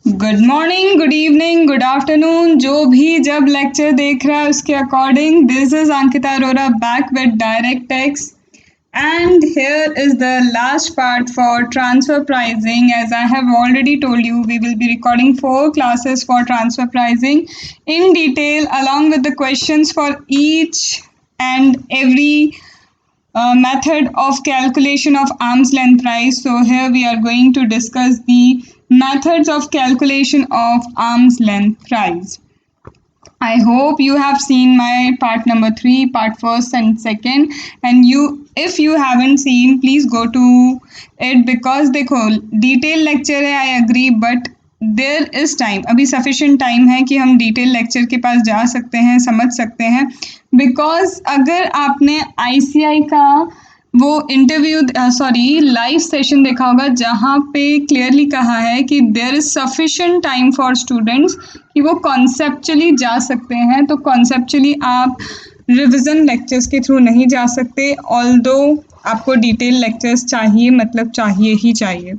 Good morning, good evening, good afternoon, जो भी जब लेक्चर देख रहा है उसके according. This is Ankita Arora back with direct text and here is the last part for transfer pricing. As I have already told you, we will be recording 4 classes for transfer pricing in detail along with the questions for each and every method of calculation of arm's length price. So here we are going to discuss the methods of calculation of arm's length price. I hope you have seen my part number 3, part first and second, and if you haven't seen, please go to it because देखो detail lecture है, I agree, but there is time, अभी sufficient time है कि हम detail lecture के पास जा सकते हैं, समझ सकते हैं। बिकॉज अगर आपने आईसीआई का वो इंटरव्यू लाइव सेशन देखा होगा जहाँ पे क्लियरली कहा है कि there is sufficient time for students कि वो कॉन्सेप्चुअली जा सकते हैं। तो कॉन्सेप्चुअली आप रिविजन लेक्चर्स के थ्रू नहीं जा सकते, ऑल्दो आपको डिटेल लेक्चर्स चाहिए, मतलब चाहिए ही चाहिए।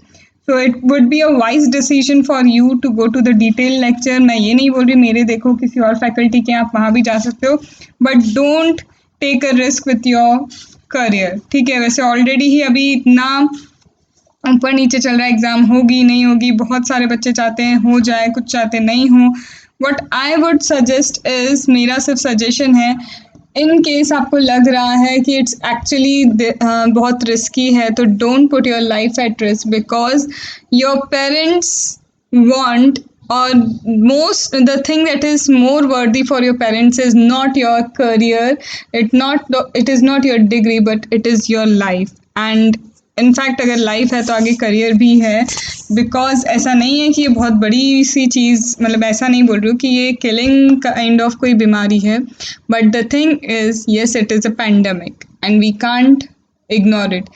So it would be a wise decision for you to go to the detail lecture. मैं ये नहीं बोल रही मेरे देखो किसी और फैकल्टी के, आप वहाँ भी जा सकते हो, but don't take a risk with your career. ठीक है, वैसे ऑलरेडी ही अभी इतना ऊपर नीचे चल रहा है, एग्ज़ाम होगी नहीं होगी, बहुत सारे बच्चे चाहते हैं हो जाए, कुछ चाहते नहीं हो। What I would suggest is, मेरा सिर्फ सजेशन है, इन केस आपको लग रहा है कि इट्स एक्चुअली बहुत रिस्की है, तो don't put your life at risk because your parents want, or most the thing that is more worthy for your parents is not your career, it is not your degree, but it is your life. And in fact अगर life है तो आगे career भी है, because ऐसा नहीं है कि ये बहुत बड़ी सी चीज़, मतलब ऐसा नहीं बोल रही हूँ कि ये किलिंग काइंड ऑफ कोई बीमारी है, but the thing is yes it is a pandemic and we can't ignore it.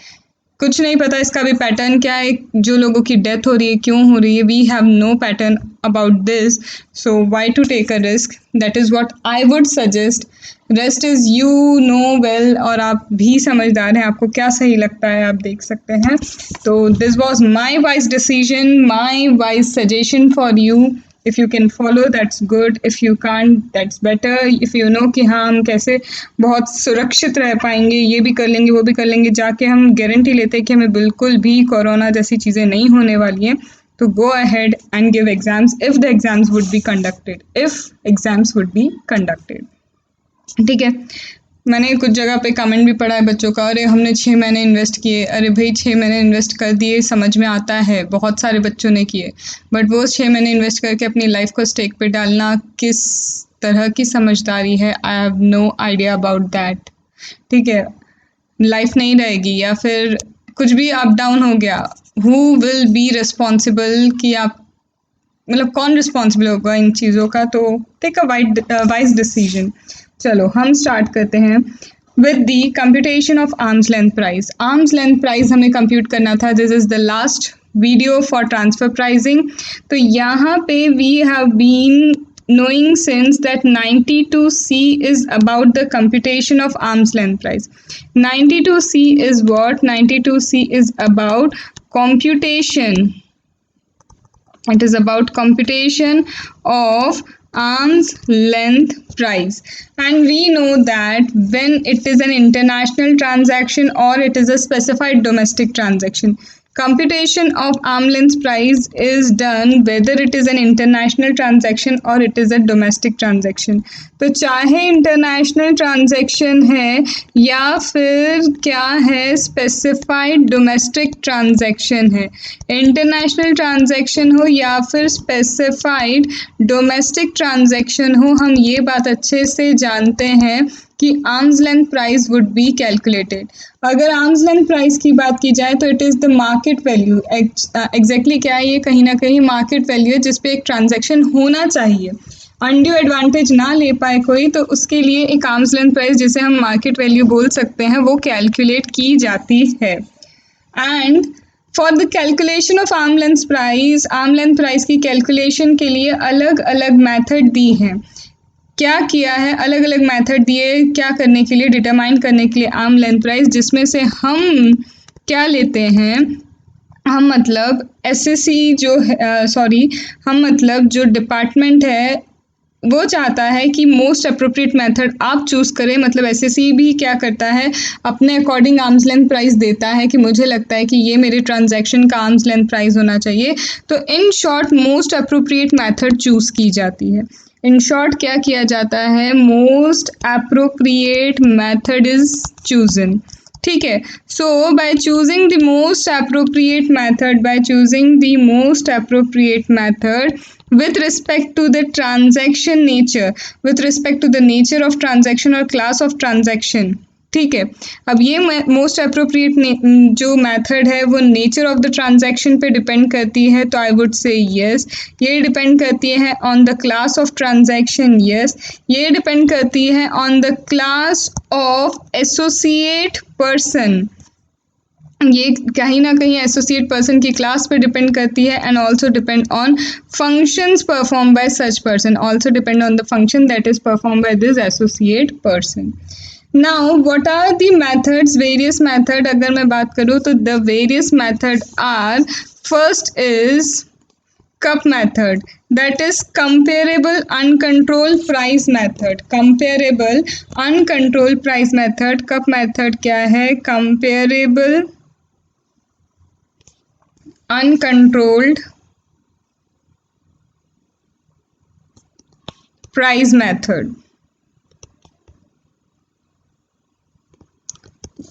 कुछ नहीं पता इसका भी पैटर्न क्या है, जो लोगों की डेथ हो रही है क्यों हो रही है, we have no pattern about this, so why to take a risk. That is what I would suggest. Rest is you know well, और आप भी समझदार हैं, आपको क्या सही लगता है आप देख सकते हैं। तो this was my wise decision, my wise suggestion for you. If you can follow that's good, if you can't that's better. If you know कि हाँ हम कैसे बहुत सुरक्षित रह पाएंगे, ये भी कर लेंगे वो भी कर लेंगे, जाके हम गारंटी लेते हैं कि हमें बिल्कुल भी कोरोना जैसी चीज़ें नहीं होने वाली हैं, तो go ahead and give exams if the exams would be conducted, if exams would be conducted. ठीक है, मैंने कुछ जगह पे कमेंट भी पढ़ा है बच्चों का, अरे हमने 6 महीने इन्वेस्ट किए। अरे भाई 6 महीने इन्वेस्ट कर दिए, समझ में आता है, बहुत सारे बच्चों ने किए, बट वो 6 महीने इन्वेस्ट करके अपनी लाइफ को स्टेक पे डालना किस तरह की समझदारी है, I have no idea about that. ठीक है, लाइफ नहीं रहेगी या फिर कुछ भी अप डाउन हो गया, हु विल बी रिस्पॉन्सिबल, कि आप मतलब कौन रिस्पॉन्सिबल होगा इन चीज़ों का। तो टेक अ वाइज डिसीजन। चलो हम स्टार्ट करते हैं with the computation of arm's length price. Arm's length price हमें कंप्यूट करना था, this is the last video for transfer pricing. तो यहाँ पे we have been knowing since that 92C is about the computation of arm's length price. 92C is what? 92C is about computation. It is about computation of arm's length price, and we know that when it is an international transaction or it is a specified domestic transaction, computation of arm's length price is done whether it is an international transaction or it is a domestic transaction. तो चाहे international transaction है या फिर क्या है, specified domestic transaction है, international transaction हो या फिर स्पेसिफाइड डोमेस्टिक ट्रांजैक्शन हो, हम ये बात अच्छे से जानते हैं कि arms length price would be calculated. अगर आर्म्स लेंथ प्राइस की बात की जाए तो it is the market value. Exactly क्या है, ये कहीं ना कहीं मार्केट वैल्यू है जिस पे एक ट्रांजैक्शन होना चाहिए। अनड्यू एडवांटेज ना ले पाए कोई, तो उसके लिए एक आर्म्स लेंथ प्राइस, जिसे हम मार्केट वैल्यू बोल सकते हैं, वो कैलकुलेट की जाती है। And for the calculation of arm length price की कैलकुलेशन के लिए अलग अलग मेथड दी हैं। क्या किया है, अलग अलग मेथड दिए, क्या करने के लिए, डिटरमाइन करने के लिए आर्म लेंथ प्राइस, जिसमें से हम क्या लेते हैं, हम मतलब एसएससी जो सॉरी हम मतलब जो डिपार्टमेंट है वो चाहता है कि मोस्ट अप्रोप्रिएट मेथड आप चूज करें। मतलब एसएससी भी क्या करता है, अपने अकॉर्डिंग आर्म्स लेंथ प्राइस देता है कि मुझे लगता है कि ये मेरे ट्रांजैक्शन का आर्म्स लेंथ प्राइस होना चाहिए। तो in short most appropriate method choose की जाती है। इन शॉर्ट क्या किया जाता है, most appropriate method is chosen. ठीक है, so by choosing the most appropriate method, by choosing the most appropriate method with respect to the transaction nature, with respect to the nature of transaction or class of transaction। ठीक है, अब ये most appropriate जो method है वो nature of the transaction पे depend करती है, तो आई वुड से यस। ये डिपेंड करती है on the class of transaction, yes. ये डिपेंड करती है on the class of associate person, ये कहीं ना कहीं एसोसिएट पर्सन की क्लास पे डिपेंड करती है। And also depend on functions perform by such person, also depend on the function that is perform by this associate person. Now what are the methods, various method अगर मैं बात करूँ तो the various method are, first is cup method, that is comparable uncontrolled price method, comparable uncontrolled price method। cup method क्या है, comparable uncontrolled price method।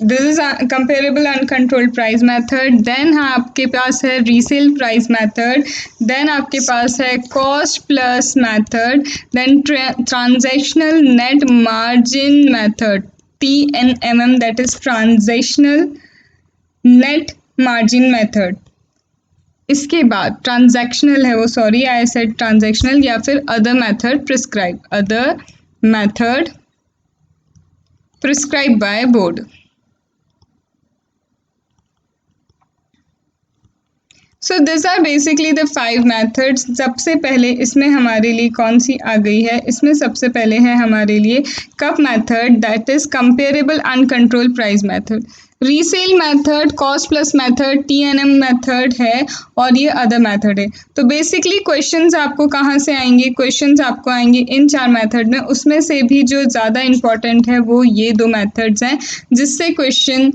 This is comparable uncontrolled price method. Then आपके पास है resale price method, then आपके पास है cost plus method, then transactional net margin method, TNMM, that is transactional net margin method. इसके बाद ट्रांजैक्शनल है वो, सॉरी आई सेड ट्रांजैक्शनल, या फिर other method prescribe, other method prescribe by board. So this are basically the 5 methods. सबसे पहले इसमें हमारे लिए कौन सी आ गई है, इसमें सबसे पहले है हमारे लिए cup method, that is comparable uncontrol price method. Resale method, cost plus method, TNM method है, और ये अदर मेथड है। तो बेसिकली क्वेश्चंस आपको कहाँ से आएंगे, क्वेश्चंस आपको आएंगे इन 4 मेथड में। उसमें से भी जो ज़्यादा इम्पॉर्टेंट है वो ये 2 मेथड्स हैं जिससे क्वेश्चन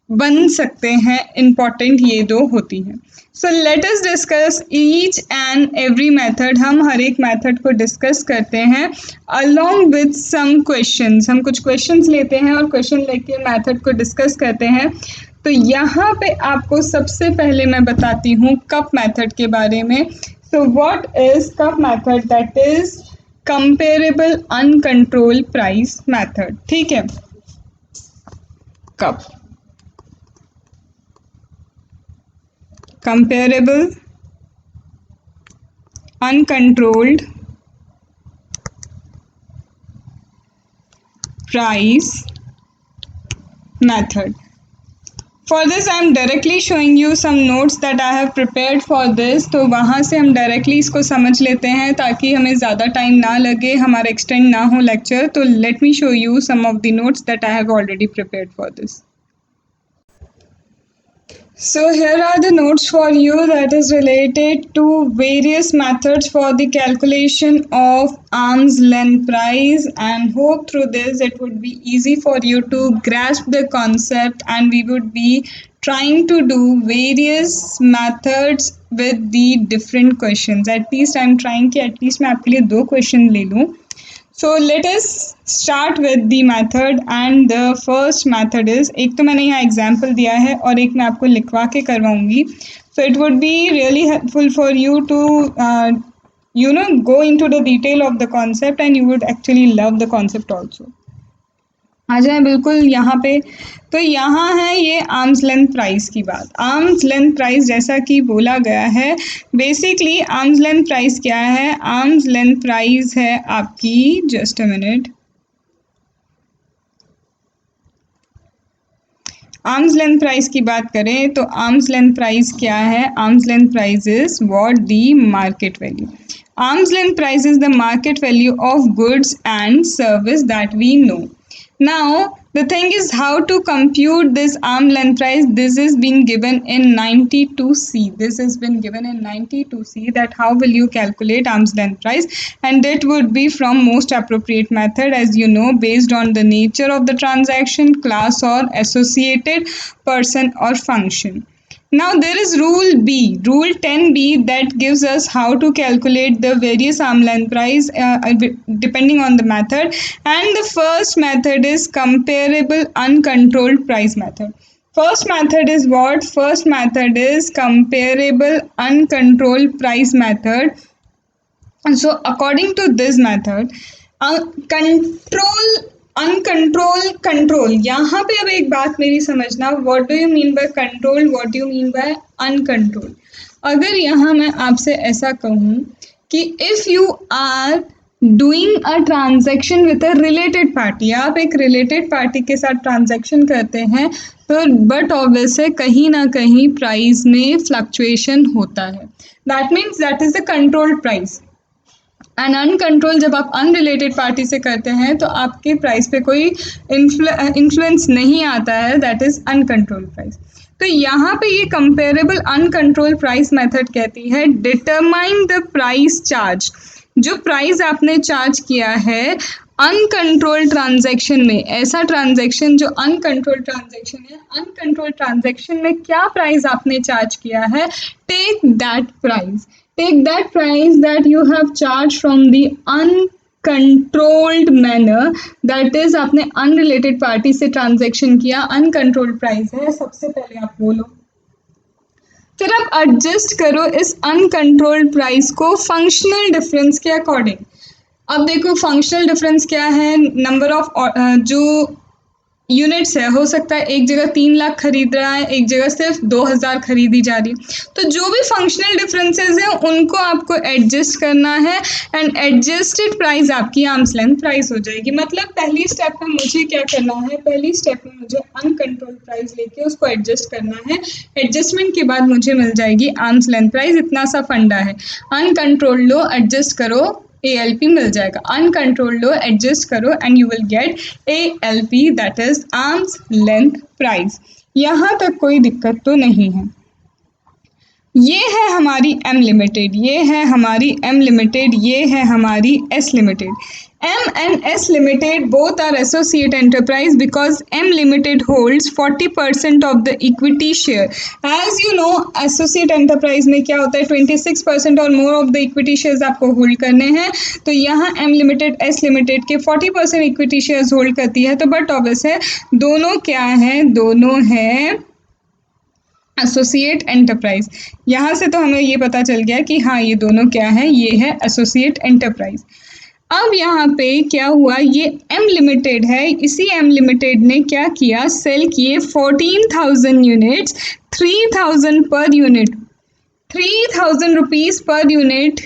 बन सकते हैं, इम्पॉर्टेंट ये 2 होती हैं। So let us discuss each and every method. हम हर एक मेथड को डिस्कस करते हैं अलोंग विथ सम क्वेश्चंस। हम कुछ क्वेश्चंस लेते हैं और क्वेश्चन लेके मेथड को डिस्कस करते हैं। तो यहाँ पे आपको सबसे पहले मैं बताती हूँ कप मेथड के बारे में। So what is cup method, that is comparable uncontrol price method. ठीक है, cup comparable uncontrolled price method। For this I am directly showing you some notes that I have prepared for this। तो वहाँ से हम directly इसको समझ लेते हैं ताकि हमें ज़्यादा टाइम ना लगे, हमारा एक्सटेंड ना हो लेक्चर। तो let me show you some of the notes that I have already prepared for this. So here are the notes for you that is related to various methods for the calculation of arm's length price, and hope through this it would be easy for you to grasp the concept, and we would be trying to do various methods with the different questions। At least I am trying कि at least मैं आपके लिए 2 question ले लूँ। So let us start with the method, and the first method is, एक तो मैंने यहाँ एग्जाम्पल दिया है और एक मैं आपको लिखवा के करवाऊंगी। So it would be really helpful for you to go into the detail of the concept, and you would actually love the concept also। आ जाए बिल्कुल यहाँ पे। तो यहाँ है ये आर्म्स लेंथ प्राइस की बात। आर्म्स लेंथ प्राइस जैसा कि बोला गया है, बेसिकली आर्म्स लेंथ प्राइस क्या है, आर्म्स लेंथ प्राइस है आपकी, just a minute, arm's length price की बात करें तो आर्म्स लेंथ प्राइस क्या है, arm's length price is what the market value. Arm's length price is the market value of goods and service that we know. Now The thing is how to compute this arm length price. This is been given in 92C. This has been given in 92C, that how will you calculate arm's length price, and it would be from most appropriate method, as you know, based on the nature of the transaction, class or associated person or function. Now there is rule B, rule 10B, that gives us how to calculate the various arm length price depending on the method. And the first method is comparable uncontrolled price method. First method is what? First method is comparable uncontrolled price method. And so according to this method, control uncontrol control, यहाँ पे अब एक बात मेरी समझना, what do you mean by control, what do you mean by uncontrol. अगर यहाँ मैं आपसे ऐसा कहूँ कि if you are doing a transaction with a related party, आप एक रिलेटेड पार्टी के साथ ट्रांजेक्शन करते हैं, तो बट ऑब्वियस है कहीं ना कहीं प्राइस में फ्लक्चुएशन होता है, that means that is the controlled price. And uncontrol जब आप अनरिलेटेड पार्टी से करते हैं तो आपके प्राइस पे कोई इन्फ्लुएंस नहीं आता है, दैट इज अनकंट्रोल प्राइस। तो यहाँ पे ये कंपेरेबल अनकंट्रोल प्राइस मेथड कहती है डिटरमाइन द प्राइस चार्ज, जो प्राइस आपने चार्ज किया है अनकंट्रोल ट्रांजैक्शन में, ऐसा ट्रांजैक्शन जो अनकंट्रोल ट्रांजैक्शन है, अनकंट्रोल ट्रांजैक्शन में क्या प्राइस आपने चार्ज किया है, take that price, take that price that you have charged from the uncontrolled manner, that is आपने unrelated party से transaction किया, uncontrolled price है, सबसे पहले आप बोलो, फिर आप adjust करो इस uncontrolled price को functional difference के according। अब देखो functional difference क्या है, number of जो यूनिट्स है, हो सकता है एक जगह 3 लाख खरीद रहा है, एक जगह सिर्फ 2000 खरीदी जा रही है, तो जो भी फंक्शनल डिफरेंसेस हैं उनको आपको एडजस्ट करना है, एंड एडजस्टेड प्राइस आपकी आर्म्स लेंथ प्राइस हो जाएगी। मतलब पहली स्टेप में मुझे क्या करना है, पहली स्टेप में मुझे अनकंट्रोल्ड प्राइस लेके उसको एडजस्ट करना है, एडजस्टमेंट के बाद मुझे मिल जाएगी आर्म्स लेंथ प्राइस। इतना सा फंडा है, अनकंट्रोल्ड लो एडजस्ट करो ALP मिल जाएगा, अनकंट्रोल्ड लो एडजस्ट करो and you will gate ALP, that is arms length price. यहाँ तक कोई दिक्कत तो नहीं है। ये है हमारी M लिमिटेड, ये है हमारी M लिमिटेड, ये है हमारी S limited. M and S Limited both are associate enterprise because M Limited holds 40% of the equity share. As you know, associate enterprise में क्या होता है, 26% और more of the equity shares आपको होल्ड करने हैं, तो यहाँ M Limited S Limited के 40% equity shares होल्ड करती है, तो बट ऑब्वियस है दोनों क्या हैं, दोनों हैं एसोसिएट एंटरप्राइज। यहाँ से तो हमें ये पता चल गया कि हाँ ये दोनों क्या है, ये है एसोसिएट एंटरप्राइज। अब यहाँ पे क्या हुआ, ये M लिमिटेड है, इसी M लिमिटेड ने क्या किया, सेल किए 14,000 units, 3,000 per unit, 3,000 rupees per unit,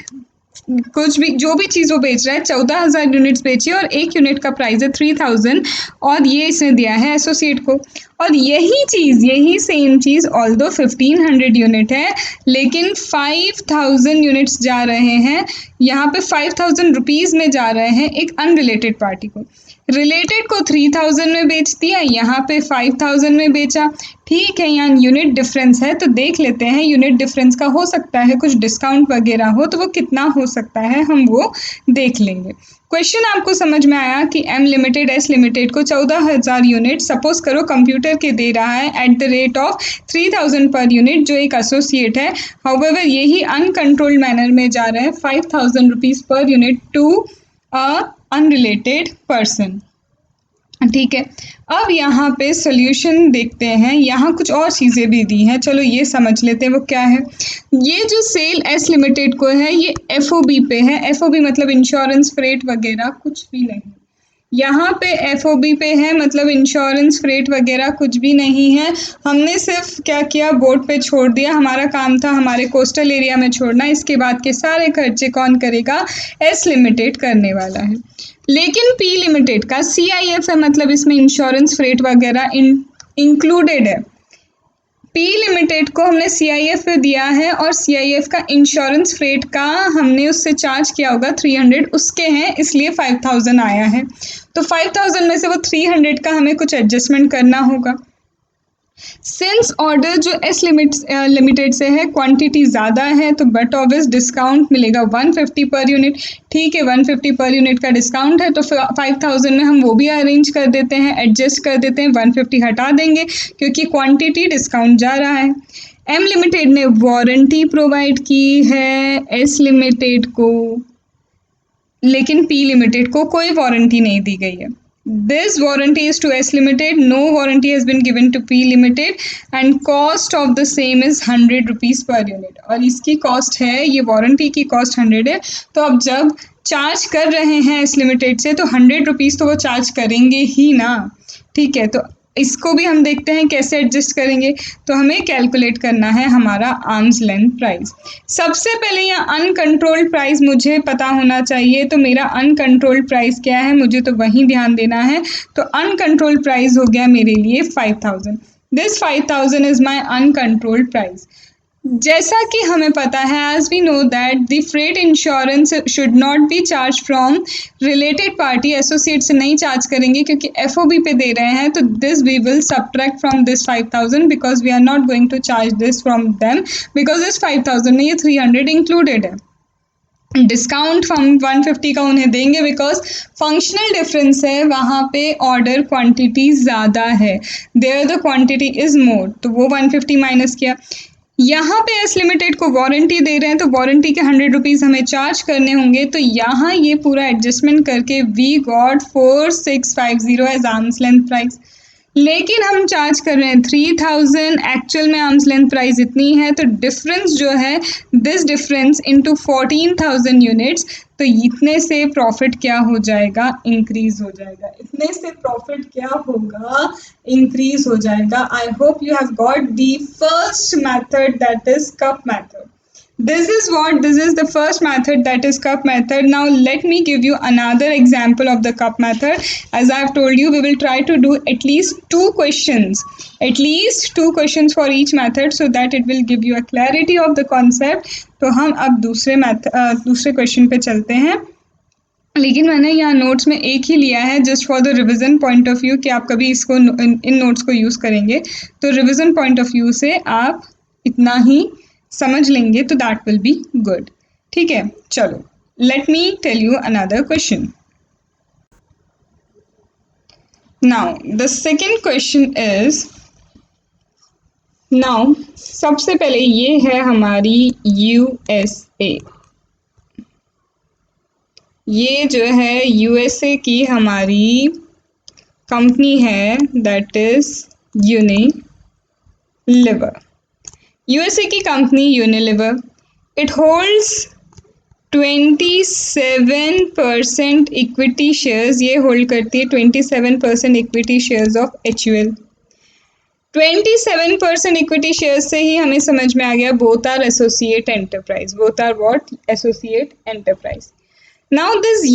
कुछ भी जो भी चीज़ वो बेच रहा है, 14,000 यूनिट्स बेची और एक यूनिट का प्राइस है 3,000, और ये इसने दिया है एसोसिएट को। और यही चीज़, यही सेम चीज़ ऑल्दो 1,500 यूनिट है, लेकिन 5,000 यूनिट्स जा रहे हैं, यहाँ पे 5,000 रुपीज़ में जा रहे हैं एक अनरिलेटेड पार्टी को। रिलेटेड को 3,000 में बेच दिया, यहाँ पे 5,000 में बेचा, ठीक है, यहाँ यूनिट डिफरेंस है, तो देख लेते हैं यूनिट डिफरेंस का हो सकता है कुछ डिस्काउंट वगैरह हो, तो वो कितना हो सकता है हम वो देख लेंगे। क्वेश्चन आपको समझ में आया कि M लिमिटेड S लिमिटेड को 14,000 यूनिट सपोज करो कंप्यूटर के दे रहा है eight the rate of 3,000 per unit, जो एक एसोसिएट है, हाउएवर यही अनकंट्रोल्ड मैनर में जा रहे हैं 5,000 rupees per unit to a unrelated person. ठीक है, अब यहाँ पे सॉल्यूशन देखते हैं, यहाँ कुछ और चीज़ें भी दी हैं, चलो ये समझ लेते हैं वो क्या है। ये जो सेल S लिमिटेड को है ये FOB पे है, FOB मतलब इंश्योरेंस फ्रेट वगैरह कुछ भी नहीं, यहाँ पे FOB पे है, मतलब इंश्योरेंस फ्रेट वगैरह कुछ भी नहीं है। हमने सिर्फ क्या किया, बोर्ड पे छोड़ दिया, हमारा काम था हमारे कोस्टल एरिया में छोड़ना, इसके बाद के सारे खर्चे कौन करेगा, S लिमिटेड करने वाला है। लेकिन P लिमिटेड का CIF है, मतलब इसमें इंश्योरेंस फ्रेट वगैरह इंक्लूडेड है। पी लिमिटेड को हमने CIF पे दिया है और CIF का इंश्योरेंस फ्रेट का हमने उससे चार्ज किया होगा 300 उसके हैं, इसलिए 5000 आया है। तो 5000 में से वो 300 का हमें कुछ एडजस्टमेंट करना होगा। सिंस ऑर्डर जो एस लिमिटेड से है, क्वांटिटी ज़्यादा है, तो बट ऑब्वियस डिस्काउंट मिलेगा 150 पर यूनिट। ठीक है, 150 पर यूनिट का डिस्काउंट है तो 5000 में हम वो भी अरेंज कर देते हैं, एडजस्ट कर देते हैं, 150 हटा देंगे क्योंकि क्वांटिटी डिस्काउंट जा रहा है। एम लिमिटेड ने वारंटी प्रोवाइड की है एस लिमिटेड को, लेकिन पी लिमिटेड को कोई वारंटी नहीं दी गई है। This warranty is to S Limited. No warranty has been given to P Limited and cost of the same is 100 rupees per unit. और इसकी कॉस्ट है, ये वारंटी की कॉस्ट 100 है। तो अब जब चार्ज कर रहे हैं S Limited से तो 100 रुपीज़ तो वो चार्ज करेंगे ही ना। ठीक है, तो इसको भी हम देखते हैं कैसे एडजस्ट करेंगे। तो हमें कैलकुलेट करना है हमारा आर्म्स लेंथ प्राइस। सबसे पहले यहाँ अनकंट्रोल्ड प्राइस मुझे पता होना चाहिए, तो मेरा अनकंट्रोल्ड प्राइस क्या है मुझे तो वहीं ध्यान देना है। तो अनकंट्रोल्ड प्राइस हो गया मेरे लिए 5000। This 5000 is my uncontrolled price. जैसा कि हमें पता है, as we know that the freight insurance should not be charge from related party, associate से नहीं चार्ज करेंगे क्योंकि FOB पे दे रहे हैं। तो this we will subtract from this 5000 because we are not going to charge this from them because इस 5000 में ये 300 इंक्लूडेड है। डिस्काउंट हम 150 का उन्हें देंगे बिकॉज फंक्शनल डिफरेंस है, वहाँ पे ऑर्डर क्वांटिटी ज़्यादा है, there the quantity is more, तो वो 150 माइनस किया। यहाँ पे एस लिमिटेड को वारंटी दे रहे हैं तो वारंटी के 100 रुपीज़ हमें चार्ज करने होंगे। तो यहाँ ये पूरा एडजस्टमेंट करके we got 4650 as arm's length price. लेकिन हम चार्ज कर रहे हैं 3000, एक्चुअल में आर्म्स लेंथ प्राइस इतनी है, तो डिफरेंस जो है दिस डिफरेंस इनटू 14000 यूनिट्स, तो इतने से प्रॉफिट क्या हो जाएगा, इंक्रीज हो जाएगा। इतने से प्रॉफिट क्या होगा, इंक्रीज हो जाएगा। आई hope you have got the first method that is cup method. This is the first method, that is cup method. Now let me give you another example of the cup method. As I have told you, we will try to do at least two questions for each method so that it will give you a clarity of the concept. तो हम अब दूसरे question पे चलते हैं, लेकिन मैंने यहाँ नोट्स में एक ही लिया है just for the revision point of view कि आप कभी इसको इन नोट्स को यूज़ करेंगे तो रिविजन पॉइंट ऑफ व्यू से आप इतना ही समझ लेंगे तो दैट विल बी गुड। ठीक है, चलो let me tell you another question. Now the second question is, now सबसे पहले ये है हमारी USA। ये जो है USA की हमारी कंपनी है, दैट इज यूनिलीवर। USA की company Unilever, it holds 27% equity shares, ये होल्ड करती है 27% equity shares of HUL। 27% equity shares से ही हमें समझ में आ गया both are associate enterprise, both are what, associate enterprise. Now this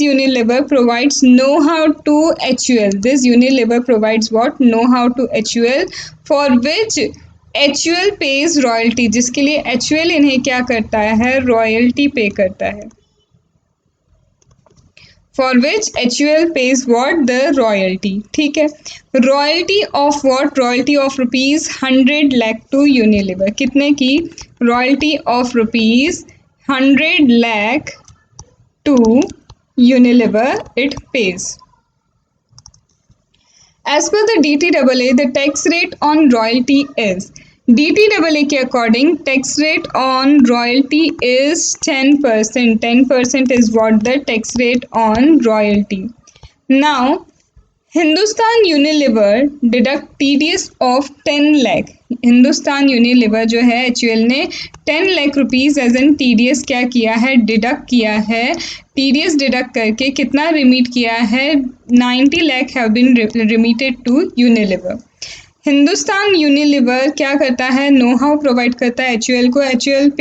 Unilever provides know-how to HUL. This Unilever provides what? Know-how to HUL, for which HUL pays royalty, जिसके लिए HUL इन्हें क्या करता है, रॉयल्टी पे करता है, for which HUL pays what? The royalty. ठीक है, royalty of what? Royalty of rupees 100 lakh to Unilever. कितने की? Royalty of rupees 100 lakh to Unilever it pays. As per the DTAA, the tax rate on royalty is, DTAA के according tax rate on royalty is 10%. 10% is what the tax rate on royalty. Now Hindustan Unilever deduct TDS of 10 lakh. Hindustan Unilever जो है HUL ने 10 lakh rupees as an TDS क्या किया है, deduct किया है। TDS deduct करके कितना रिमीट किया है, 90 lakh have been remitted to Unilever. Hindustan Unilever क्या करता है, नो हाउ प्रोवाइड करता है HUL को। HUL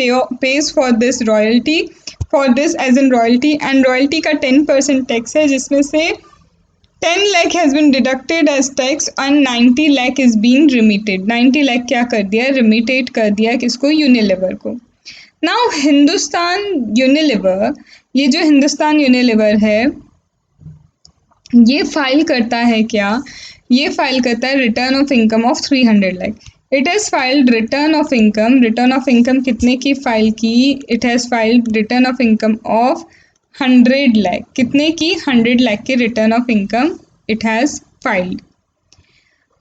pays for this royalty, for this as an royalty, and royalty का 10% टैक्स है, जिसमें से 10 lakh has been deducted as tax and 90 lakh is being remitted. 90 lakh क्या कर दिया, remitted कर दिया किसको, यूनिलीवर को. नाउ हिंदुस्तान यूनिलीवर, ये जो हिंदुस्तान यूनिलीवर है ये फाइल करता है क्या, ये फाइल करता है return of income of 300 lakh. It has filed return of income. Return of income कितने की फाइल की, it has filed return of income of 100 lakh. कितने की, 100 लाख के return of income it has filed.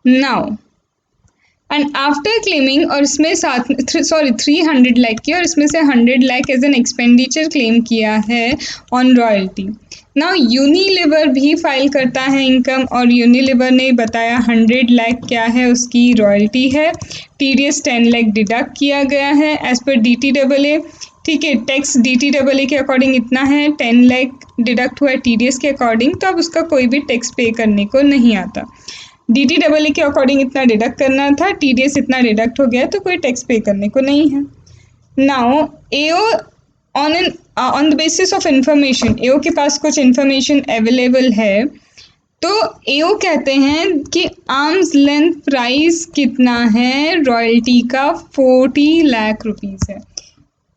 Now and after claiming, और इसमें साथ 300 लाख की, और इसमें से 100 lakh as an expenditure claim किया है ऑन रॉयल्टी. नाउ यूनिलीवर भी फाइल करता है इनकम, और यूनिलीवर ने बताया 100 लाख क्या है, उसकी रॉयल्टी है. टीडीएस 10 लाख डिडक्ट किया गया है एज पर डीटीडब्ल्यूए. ठीक है, टैक्स डीटीडब्ल्यूए के अकॉर्डिंग इतना है, 10 लाख डिडक्ट हुआ है टीडीएस के अकॉर्डिंग, तो अब उसका कोई भी टैक्स पे करने को नहीं आता. डीटीडब्ल्यूए के अकॉर्डिंग इतना डिडक्ट करना था, टीडीएस इतना डिडक्ट हो गया, तो कोई टैक्स पे करने को नहीं है. Now AO on the basis of information, AO के पास कुछ इंफॉर्मेशन अवेलेबल है, तो एओ कहते हैं कि आर्म्स लेंथ प्राइस कितना है रॉयल्टी का, 40 लाख रुपीस है.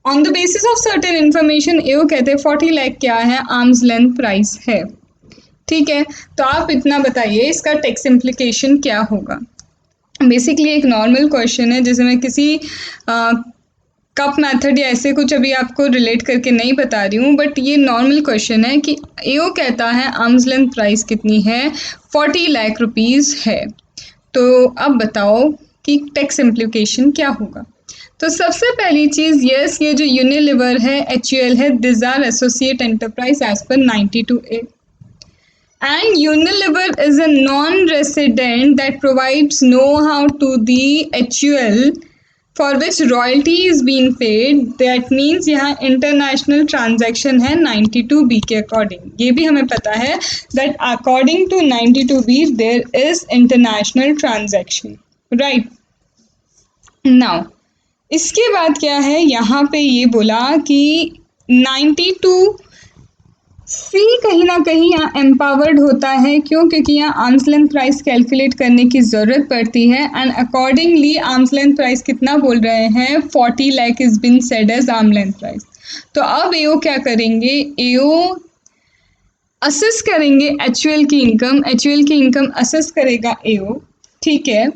On the basis of certain information AO कहते हैं 40 लाख क्या है, आर्म्स लेंथ प्राइस है. ठीक है, तो आप इतना बताइए इसका टैक्स इम्प्लीकेशन क्या होगा. बेसिकली एक नॉर्मल क्वेश्चन है, जैसे मैं किसी कप मेथड या ऐसे कुछ अभी आपको रिलेट करके नहीं बता रही हूँ, बट ये नॉर्मल क्वेश्चन है कि एओ कहता है आर्म्स लेंथ प्राइस कितनी है, 40 लाख रुपीस है. तो अब बताओ कि टैक्स इम्प्लीकेशन क्या होगा. तो सबसे पहली चीज़, यस ये जो यूनिलीवर है, एचयूएल है, this are associate enterprise as per 92A. And Unilever is a non-resident that provides know-how to the HUL for which royalty is being paid. That means यहाँ international transaction है 92B के according. ये भी हमें पता है that according to 92B there is international transaction. Right? Now इसके बाद क्या है, यहाँ पे ये बोला कि 92 सी कहीं ना कहीं यहाँ एम्पावर्ड होता है. क्यों, क्योंकि यहाँ आर्म्स लेंथ प्राइस कैलकुलेट करने की ज़रूरत पड़ती है, and accordingly arm's length price कितना बोल रहे हैं, 40 lakh is been said as arm length price. तो अब एओ क्या करेंगे, एओ असेस करेंगे एचयूएल की इनकम. एचयूएल की इनकम असेस करेगा एओ, ठीक है,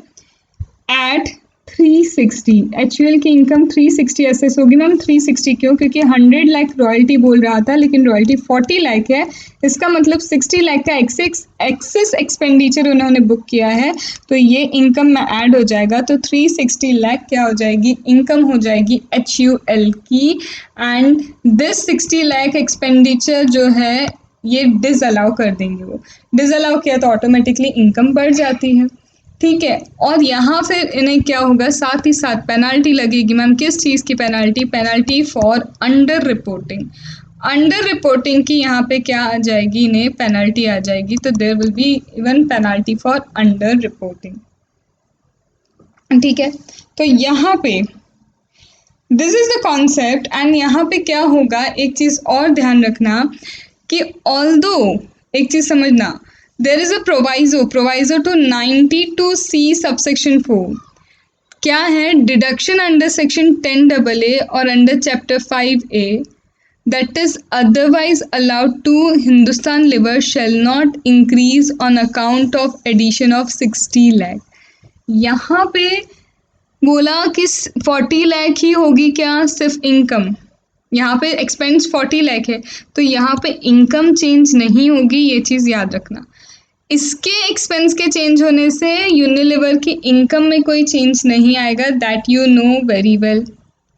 एट 360. एचयूएल की इनकम 360 असेस होगी. मैम 360 क्यों, क्योंकि 100 लाख रॉयल्टी बोल रहा था, लेकिन रॉयल्टी 40 लाख है, इसका मतलब 60 लाख का एक्सेस एक्सपेंडिचर उन्होंने बुक किया है, तो ये इनकम में ऐड हो जाएगा. तो 360 लाख क्या हो जाएगी, इनकम हो जाएगी एचयूएल की. एंड दिस 60 लाख एक्सपेंडिचर जो है ये डिसअलाउ कर देंगे. वो डिसअलाउ किया तो ऑटोमेटिकली इनकम बढ़ जाती है. ठीक है, और यहाँ फिर इन्हें क्या होगा, साथ ही साथ पेनाल्टी लगेगी. मैम किस चीज़ की penalty, penalty for under reporting. Under reporting की यहाँ पे क्या आ जाएगी, इन्हें पेनाल्टी आ जाएगी. तो there will be even penalty for under reporting. ठीक है, तो यहाँ पे this is the concept. And यहाँ पे क्या होगा, एक चीज़ और ध्यान रखना कि ऑल्दो एक चीज़ समझना, there is a proviso to 92C subsection 4. क्या है, डिडक्शन अंडर सेक्शन 10AA और under chapter 5A that is otherwise allowed to Hindustan Liver shall not increase on account of addition of 60 lakh. यहाँ पे बोला कि 40 लाख ही होगी क्या, सिर्फ इनकम. यहाँ पे एक्सपेंस 40 लाख है, तो यहाँ पे इनकम चेंज नहीं होगी, ये चीज़ याद रखना. इसके एक्सपेंस के चेंज होने से यूनिलीवर की इनकम में कोई चेंज नहीं आएगा, that you know very well.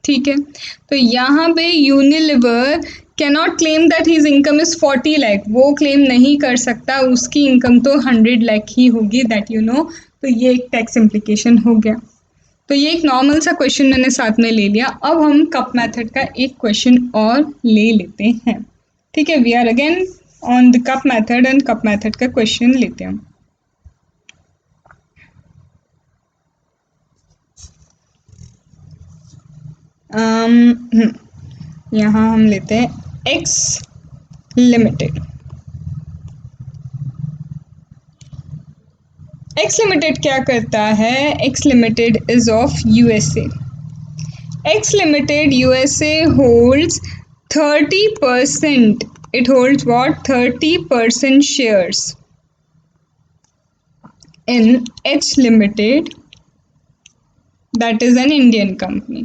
ठीक है, तो यहाँ पे Unilever can not claim that his income is 40 lakh. वो क्लेम नहीं कर सकता, उसकी इनकम तो 100 लाख ही होगी, दैट यू नो. तो ये एक टैक्स इम्प्लीकेशन हो गया. तो ये एक नॉर्मल सा क्वेश्चन मैंने साथ में ले लिया. अब हम कप मेथड का एक क्वेश्चन और ले लेते हैं. ठीक है, we are again on the cup method, and cup method का क्वेश्चन लेते हैं. यहाँ हम लेते हैं एक्स लिमिटेड. एक्स लिमिटेड क्या करता है? X limited is of USA. X limited USA holds 30%. It holds what? 30% shares in H Limited, that is an Indian company.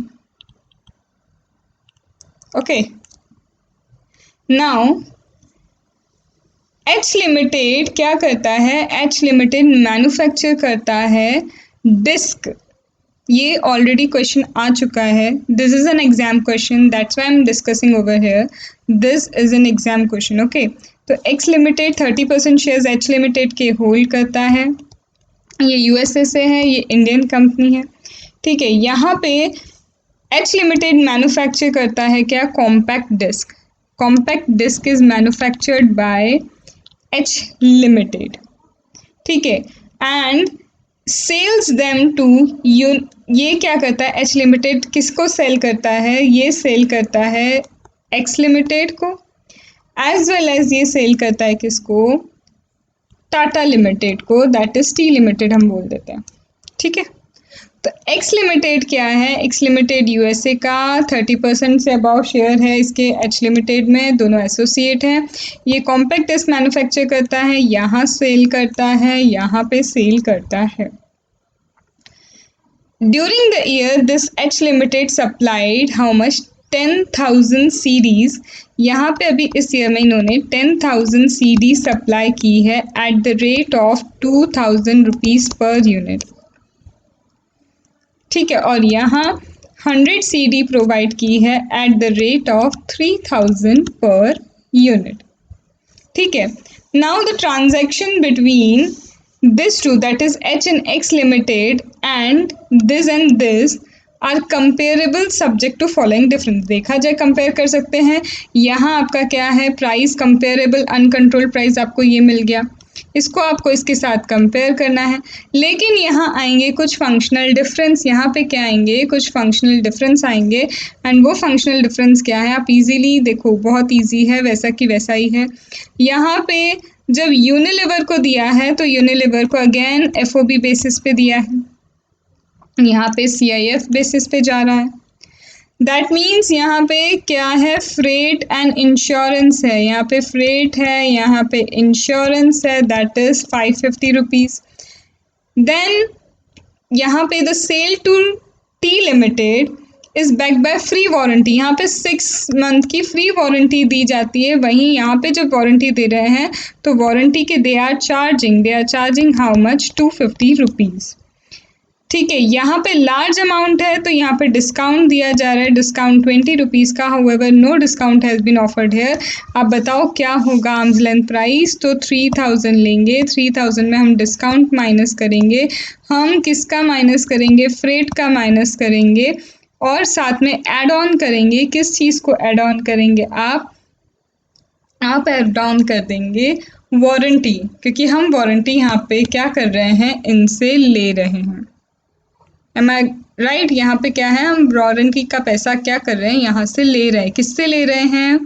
Okay. Now H limited क्या करता है? H लिमिटेड मैन्युफैक्चर करता है disc. ये already question आ चुका है. This is an exam question, that's why I am discussing over here. This is an exam question. Okay, तो X limited 30% shares H limited के होल्ड करता है. ये यूएसए से है, ये इंडियन कंपनी है. ठीक है, यहाँ पे एच लिमिटेड मैन्युफैक्चर करता है क्या? Compact disc. Compact disc is manufactured by H limited. ठीक है, and sells them to you. ये क्या करता है? एच लिमिटेड किसको सेल करता है? ये सेल करता है एक्स लिमिटेड को, एज वेल एज ये सेल करता है किसको? टाटा लिमिटेड को, दैट इज टी लिमिटेड हम बोल देते हैं. ठीक है, तो एक्स लिमिटेड क्या है? एक्स लिमिटेड यूएसए का 30% से अबाव शेयर है इसके एच लिमिटेड में. दोनों एसोसिएट हैं. ये कॉम्पैक्ट डिस्क मैन्युफैक्चर करता है, यहाँ सेल करता है, यहाँ पे सेल करता है. During the year this H limited supplied how much? 10,000 CDs. यहाँ पे अभी इस ईयर में इन्होंने 10,000 सीडी सप्लाई की है eight the rate of 2,000 rupees per unit. ठीक है, और यहाँ 100 सीडी प्रोवाइड की है एट द रेट ऑफ 3,000 पर यूनिट. ठीक है, now the transaction between this two, that is H and X limited, and this are comparable subject to following difference. देखा जाए कंपेयर कर सकते हैं. यहाँ आपका क्या है? प्राइस कंपेरेबल अनकंट्रोल्ड प्राइस आपको ये मिल गया. इसको आपको इसके साथ कंपेयर करना है. लेकिन यहाँ आएंगे कुछ फंक्शनल डिफरेंस. यहाँ पे क्या आएंगे? कुछ फंक्शनल डिफरेंस आएंगे. एंड वो फंक्शनल डिफरेंस क्या है? आप इजीली देखो, बहुत इजी है, वैसा कि वैसा ही है. यहाँ पे जब यूनिलीवर को दिया है तो यूनिलीवर को अगेन एफओबी बेसिस पे दिया है. यहाँ पे सीआईएफ बेसिस पे जा रहा है. दैट मीन्स यहाँ पे क्या है? फ्रेट एंड इंश्योरेंस है. यहाँ पे फ्रेट है, यहाँ पे इंश्योरेंस है, दैट इज 550 रुपीज़. देन यहाँ पे the sale to T limited is backed by free warranty. यहाँ पे 6 मंथ की फ्री वारंटी दी जाती है. वहीं यहाँ पे जब वारंटी दे रहे हैं तो वारंटी के they are charging how much? 250 rupees. ठीक है, यहाँ पे लार्ज अमाउंट है तो यहाँ पे डिस्काउंट दिया जा रहा है. डिस्काउंट 20 रुपीज़ का. However no discount has been offered here. आप बताओ क्या होगा आर्म्स लेंथ प्राइस? तो 3,000 लेंगे. 3,000 में हम डिस्काउंट माइनस करेंगे. हम किसका माइनस करेंगे? फ्रेट का माइनस करेंगे. और साथ में ऐड ऑन करेंगे. किस चीज़ को ऐड ऑन करेंगे? आप ऐड ऑन कर देंगे वारंटी, क्योंकि हम वारंटी यहाँ पे क्या कर रहे हैं? इनसे ले रहे हैं. M I right? यहाँ पे क्या है? हम वारंटी का पैसा क्या कर रहे हैं? यहाँ से ले रहे हैं. किससे ले रहे हैं?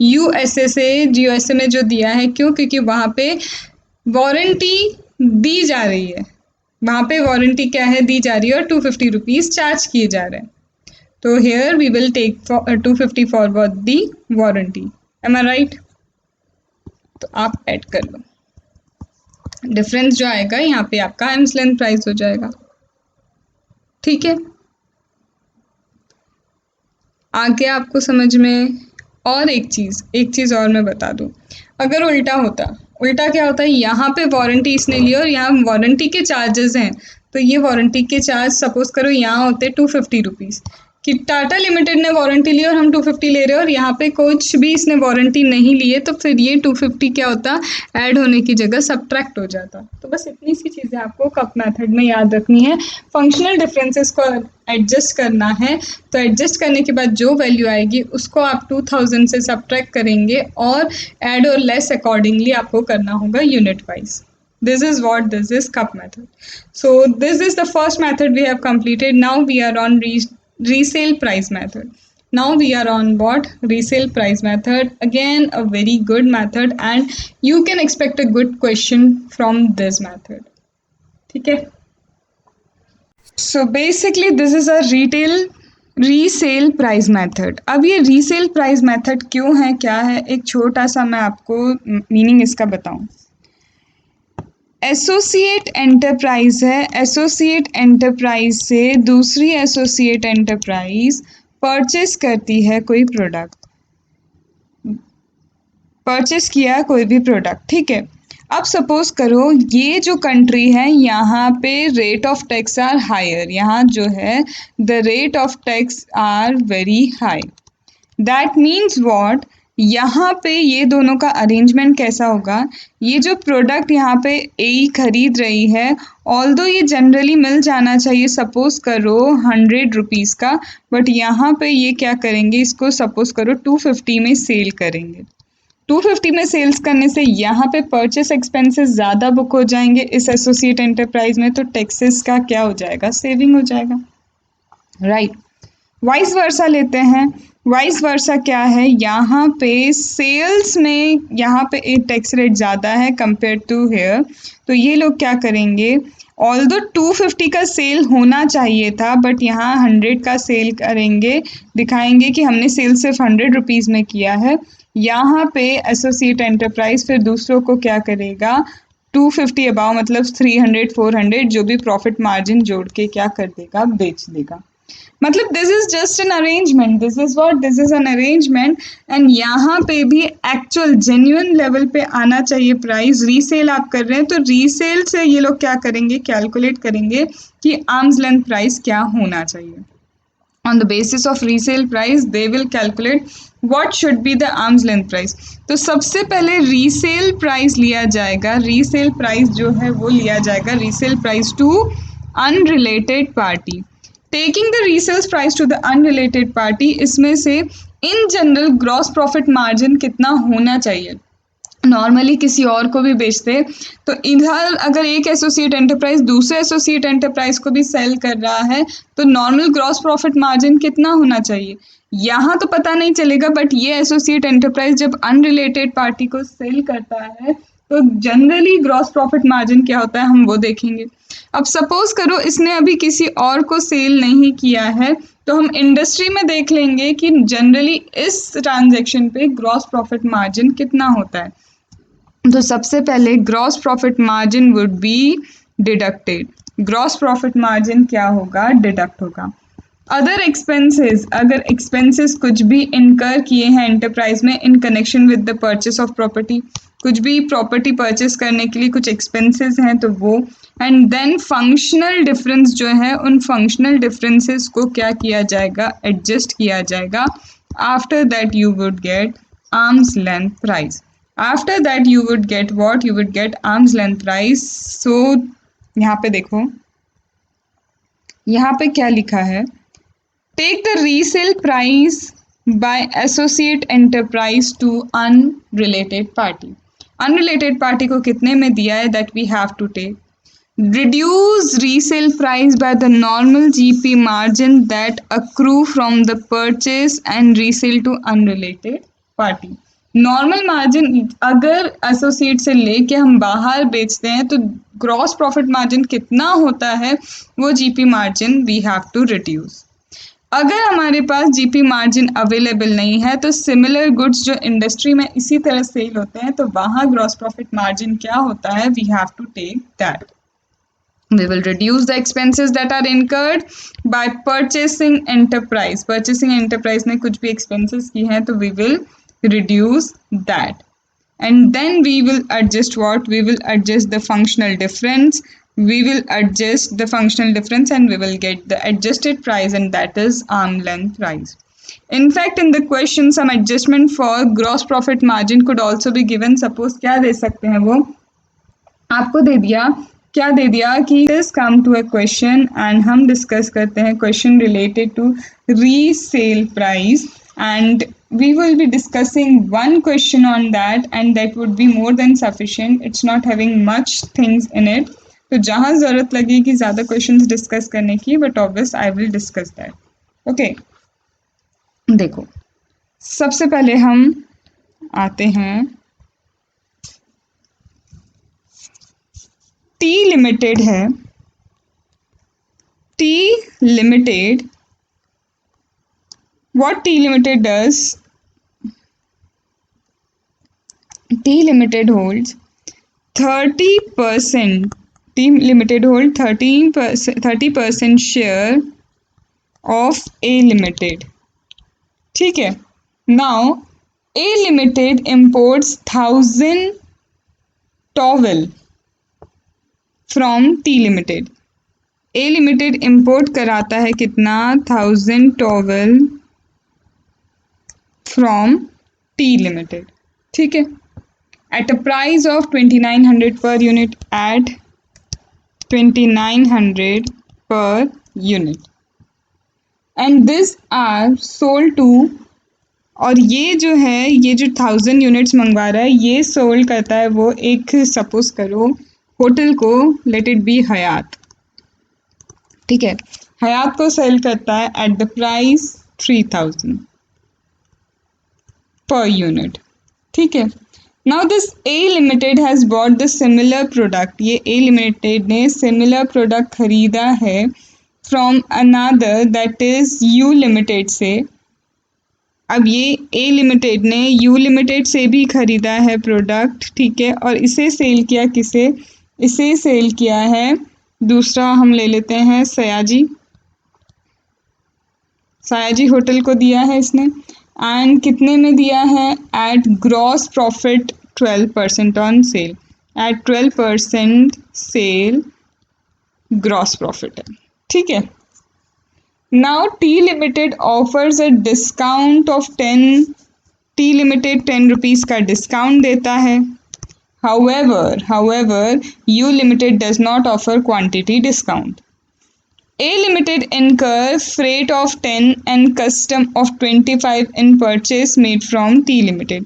यूएसए से. यूएसए ने जो दिया है, क्यों? क्योंकि वहाँ पे वारंटी दी जा रही है. वहाँ पे वारंटी क्या है? दी जा रही है, और 250 रुपीज़ चार्ज किए जा रहे हैं. तो here we will take 250 for the warranty. Am I right? तो आप ऐड कर लो. डिफरेंस जो आएगा यहाँ पे आपका आर्म्स लेंथ प्राइस हो जाएगा. ठीक है, आगे आपको समझ में. और एक चीज़ और मैं बता दूं. अगर उल्टा क्या होता है? यहाँ पे वारंटी इसने ली और यहाँ वारंटी के चार्जेस हैं. तो ये वारंटी के चार्ज सपोज करो यहाँ होते 250 रुपीज़, कि टाटा लिमिटेड ने वारंटी ली और हम 250 ले रहे हैं, और यहाँ पे कुछ भी इसने वारंटी नहीं ली है, तो फिर ये 250 क्या होता? ऐड होने की जगह सब्ट्रैक्ट हो जाता. तो बस इतनी सी चीज़ें आपको कप मेथड में याद रखनी है. फंक्शनल डिफरेंसेस को एडजस्ट करना है, तो एडजस्ट करने के बाद जो वैल्यू आएगी उसको आप 2000 से सब्ट्रैक्ट करेंगे, और ऐड और लेस अकॉर्डिंगली आपको करना होगा unit wise. This is cup method. So this is the first method we have completed. Now we are on resale price method. Now we are on what? Resale price method. Again, a very good method, and you can expect a good question from this method. ठीक है। So basically this is a resale price method. अब ये resale price method क्यों है, क्या है, एक छोटा सा मैं आपको मीनिंग इसका बताऊं। एसोसिएट एंटरप्राइज है, एसोसिएट एंटरप्राइज से दूसरी एसोसिएट एंटरप्राइज परचेस करती है कोई प्रोडक्ट, परचेस किया कोई भी प्रोडक्ट, ठीक है। अब सपोज करो ये जो कंट्री है यहाँ पे rate of tax are higher, यहाँ जो है the rate of tax are very high. That means what, यहाँ पे ये दोनों का अरेंजमेंट कैसा होगा, ये जो प्रोडक्ट यहाँ पे ए खरीद रही है, ऑल्दो ये जनरली मिल जाना चाहिए सपोज करो 100 रुपीज़ का, बट यहाँ पे ये क्या करेंगे, इसको सपोज करो 250 में सेल करेंगे। 250 में सेल्स करने से यहाँ पे परचेस एक्सपेंसेस ज़्यादा बुक हो जाएंगे इस एसोसिएट एंटरप्राइज में, तो टैक्सेस का क्या हो जाएगा, सेविंग हो जाएगा, राइट। वाइस वर्सा लेते हैं, वाइस वर्सा क्या है, यहाँ पे सेल्स में यहाँ पे एक टैक्स रेट ज़्यादा है कंपेयर टू हेयर, तो ये लोग क्या करेंगे, ऑल्दो 250 का सेल होना चाहिए था बट यहाँ 100 का सेल करेंगे, दिखाएंगे कि हमने सेल सिर्फ 100 रुपीज़ में किया है। यहाँ पे एसोसिएट एंटरप्राइज फिर दूसरों को क्या करेगा, 250 अबाव मतलब 300 400 जो भी प्रॉफिट मार्जिन जोड़ के क्या कर देगा, बेच देगा। मतलब this is just an arrangement, this is what, this is an arrangement. And यहाँ पे भी एक्चुअल जेन्युइन लेवल पे आना चाहिए प्राइस। रीसेल आप कर रहे हैं तो रीसेल से ये लोग क्या करेंगे, कैलकुलेट करेंगे कि आर्म्स लेंथ प्राइस क्या होना चाहिए। On the basis of resale price they will calculate what should be the arm's length price। तो सबसे पहले रीसेल प्राइस लिया जाएगा, रीसेल प्राइस जो है वो लिया जाएगा, resale price to unrelated party. Taking the resales price to the unrelated party, इसमें से in general gross profit margin कितना होना चाहिए, नॉर्मली किसी और को भी बेचते तो इधर अगर एक एसोसिएट एंटरप्राइज दूसरे एसोसिएट एंटरप्राइज को भी सेल कर रहा है तो नॉर्मल ग्रॉस प्रॉफिट मार्जिन कितना होना चाहिए, यहाँ तो पता नहीं चलेगा, बट ये एसोसिएट एंटरप्राइज जब अनरिलेटेड पार्टी को सेल करता है तो जनरली ग्रॉस प्रॉफिट मार्जिन क्या होता है हम वो देखेंगे। अब सपोज करो इसने अभी किसी और को सेल नहीं किया है तो हम इंडस्ट्री में देख लेंगे कि जनरली इस ट्रांजैक्शन पे ग्रॉस प्रॉफिट मार्जिन कितना होता है। तो सबसे पहले gross profit margin would be deducted, gross profit margin क्या होगा, डिडक्ट होगा। अदर एक्सपेंसेस, अगर एक्सपेंसेस कुछ भी इनकर किए हैं एंटरप्राइज में in connection with the purchase of property, कुछ भी प्रॉपर्टी परचेस करने के लिए कुछ एक्सपेंसेस हैं तो वो, एंड देन फंक्शनल डिफरेंस जो है उन फंक्शनल डिफरेंसेस को क्या किया जाएगा, एडजस्ट किया जाएगा। After that you would get arm's length price, after that you would get what, you would get arm's length price. So यहाँ पे देखो, यहाँ पे क्या लिखा है, take the resale price by associate enterprise to unrelated party। unrelated party को कितने में दिया है, that we have to take, reduce resale price by the normal GP margin that accrue from the purchase and resale to unrelated party। Normal margin अगर associate से लेके हम बाहर बेचते हैं तो ग्रॉस प्रॉफिट मार्जिन कितना होता है वो GP margin we have to reduce. अगर हमारे पास जीपी मार्जिन अवेलेबल नहीं है तो सिमिलर गुड्स जो इंडस्ट्री में इसी तरह सेल होते हैं तो वहाँ ग्रॉस प्रॉफिट मार्जिन क्या होता है, we have to take that. We will reduce the expenses that are incurred by purchasing enterprise। Purchasing enterprise ने कुछ भी expenses की हैं तो we will reduce that। And then we will adjust what? We will adjust the functional difference। We will adjust the functional difference and we will get the adjusted price, and that is arm length price। In fact, in the question some adjustment for gross profit margin could also be given। Suppose क्या दे सकते हैं वो आपको दे दिया, क्या दे दिया कि this come to a question and हम discuss करते हैं question related to resale price, and we will be discussing one question on that and that would be more than sufficient। It's not having much things in it। तो जहाँ ज़रूरत लगेगी ज़्यादा questions discuss करने की, but obvious I will discuss that। okay, देखो सबसे पहले हम आते हैं टी लिमिटेड है, T limited, what T Limited does, T Limited holds 30%, T Limited hold 30% share of A Limited. ठीक है. Now A Limited imports 1000 towel from T Limited. A Limited import कराता है कितना, 1000 towel from T Limited. ठीक है. At a price of 2900 per unit, at 2900 per unit, and these are sold to, और ये जो है, ये जो 1000 यूनिट्स मंगवा रहा है, ये सोल्ड करता है वो एक, सपोज करो होटल को, लेट इट बी हयात. ठीक है, हयात को सेल करता है at the price 3000 per unit. ठीक है. Now this A limited has bought the similar product, ये ए लिमिटेड ने सिमिलर प्रोडक्ट खरीदा है from another, that is you limited से. अब ये ए लिमिटेड ने यू लिमिटेड से भी खरीदा है प्रोडक्ट. ठीक है, और इसे सेल किया किसे, इसे सेल किया है, दूसरा हम ले लेते हैं सयाजी, सयाजी होटल को दिया है इसने. एंड कितने में दिया है, at gross profit 12% on sale, at 12% sale gross profit है. ठीक है. Now T limited offers a discount of 10, T limited 10 rupees का डिस्काउंट देता है. however U Limited does not offer quantity discount. A Limited incur freight of 10 and custom of 25 in purchase made from T Limited.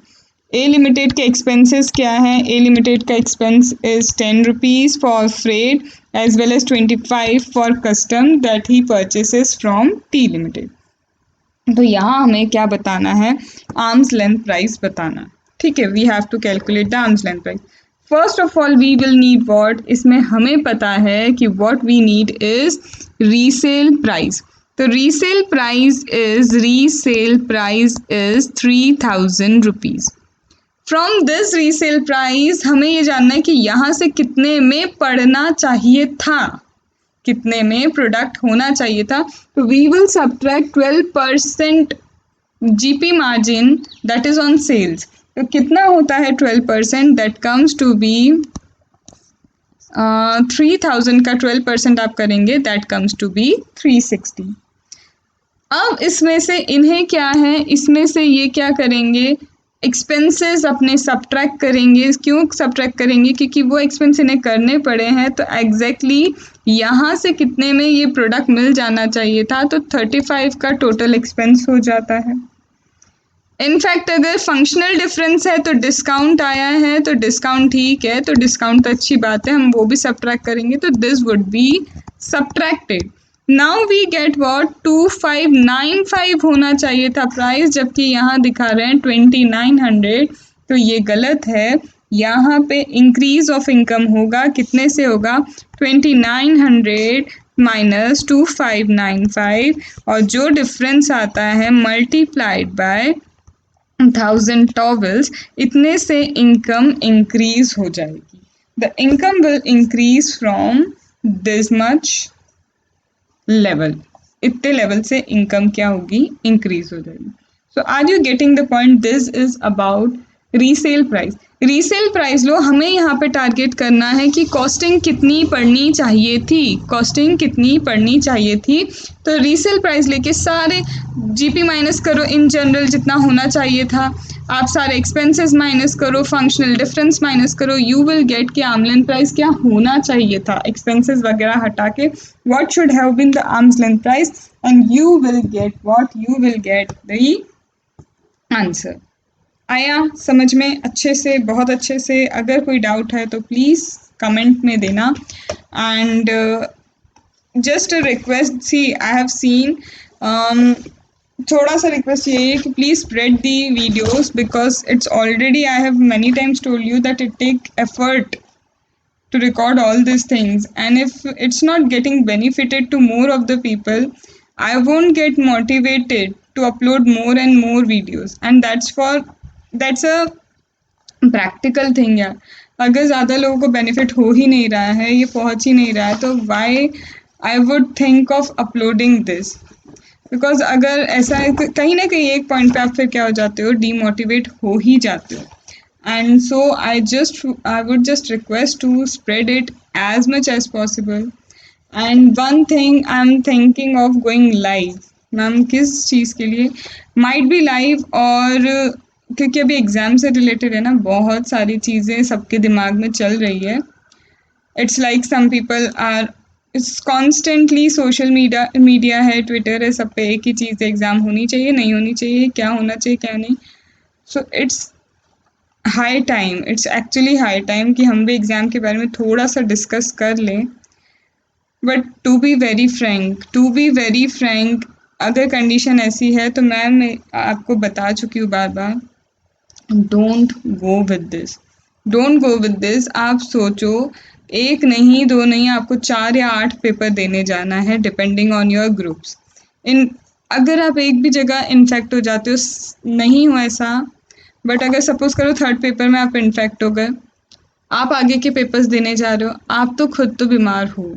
A Limited के expenses क्या हैं, A Limited का expense is 10 rupees for freight as well as 25 for custom that he purchases from T Limited. तो यहाँ हमें क्या बताना है, आर्म्स लेंथ प्राइस बताना. ठीक है, we have to calculate the arm's length price. First of all we will need what, इसमें हमें पता है कि what we need is resale price. तो resale price is 3000 rupees. From this resale price हमें ये जानना है कि यहाँ से कितने में पड़ना चाहिए था, कितने में प्रोडक्ट होना चाहिए था. तो we will subtract 12% GP margin that is on sales. तो कितना होता है 12%, दैट कम्स टू बी 3000 का 12% आप करेंगे, दैट कम्स टू बी 360. अब इसमें से इन्हें क्या है, इसमें से ये क्या करेंगे, एक्सपेंसेस अपने सब्ट्रैक्ट करेंगे. क्यों सब्ट्रैक्ट करेंगे, क्योंकि वो एक्सपेंस इन्हें करने पड़े हैं. तो एग्जैक्टली यहाँ से कितने में ये प्रोडक्ट मिल जाना चाहिए था, तो 35 का टोटल एक्सपेंस हो जाता है. इनफैक्ट अगर फंक्शनल डिफरेंस है तो डिस्काउंट आया है, तो डिस्काउंट ठीक है, तो डिस्काउंट तो अच्छी बात है, हम वो भी सब्ट्रैक्ट करेंगे. तो this would be subtracted. Now we get what, 2595 होना चाहिए था प्राइस, जबकि यहाँ दिखा रहे हैं 2900. तो ये गलत है. यहाँ पे इंक्रीज ऑफ इनकम होगा, कितने से होगा, 2900 माइनस 2595, और जो डिफरेंस आता है मल्टीप्लाइड बाय 1000 टॉवल्स, इतने से इनकम इंक्रीज हो जाएगी. The income will increase from this much level, इतने लेवल से इनकम क्या होगी, इंक्रीज हो जाएगी. So are you getting the point, this is about resale price. Resale price लो, हमें यहाँ पे टारगेट करना है कि कॉस्टिंग कितनी पड़नी चाहिए थी, कॉस्टिंग कितनी पड़नी चाहिए थी. तो रीसेल प्राइस लेके सारे जीपी माइनस करो, इन जनरल जितना होना चाहिए था, आप सारे एक्सपेंसेस माइनस करो, फंक्शनल डिफरेंस माइनस करो, यू विल गेट कि आर्म लेंथ प्राइस क्या होना चाहिए था, एक्सपेंसेस वगैरह हटा के what should have been the arm's length price, and you will get what, you will get the answer. आया समझ में अच्छे से, बहुत अच्छे से. अगर कोई डाउट है तो प्लीज़ कमेंट में देना. And just a request, see I have seen, थोड़ा सा रिक्वेस्ट ये है कि please spread the videos, because it's already, I have many times told you that it take effort to record all these things, and if it's not getting benefited to more of the people, I won't get motivated to upload more and more videos. And that's a practical thing यार. अगर ज़्यादा लोगों को benefit हो ही नहीं रहा है, ये पहुंच ही नहीं रहा है, तो why I would think of uploading this. Because अगर ऐसा है कहीं ना कहीं एक पॉइंट पे आप फिर क्या हो जाते हो, डीमोटिवेट हो ही जाते हो. And so I would just request to spread it as much as possible. And one thing I am thinking of going live. Ma'am किस चीज़ के लिए? माइट बी लाइव, और क्योंकि अभी एग्ज़ाम से रिलेटेड है ना, बहुत सारी चीज़ें सबके दिमाग में चल रही है. It's like some people are, it's constantly social media है, ट्विटर है, सब पे एक ही चीज़ है, एग्ज़ाम होनी चाहिए, नहीं होनी चाहिए, क्या होना चाहिए, क्या नहीं. So it's high time, it's actually high time कि हम भी एग्ज़ाम के बारे में थोड़ा सा डिस्कस कर लें. But to be very frank, अगर कंडीशन ऐसी है तो मैं आपको बता चुकी हूँ बार बार, डोंट गो विद दिस. आप सोचो, एक नहीं, दो नहीं, आपको 4 या 8 पेपर देने जाना है डिपेंडिंग ऑन योर ग्रुप्स. इन अगर आप एक भी जगह इन्फेक्ट हो जाते हो, नहीं हो ऐसा, बट अगर सपोज करो थर्ड पेपर में आप इन्फेक्ट हो गए, आप आगे के पेपर्स देने जा रहे हो, आप तो खुद तो बीमार हो.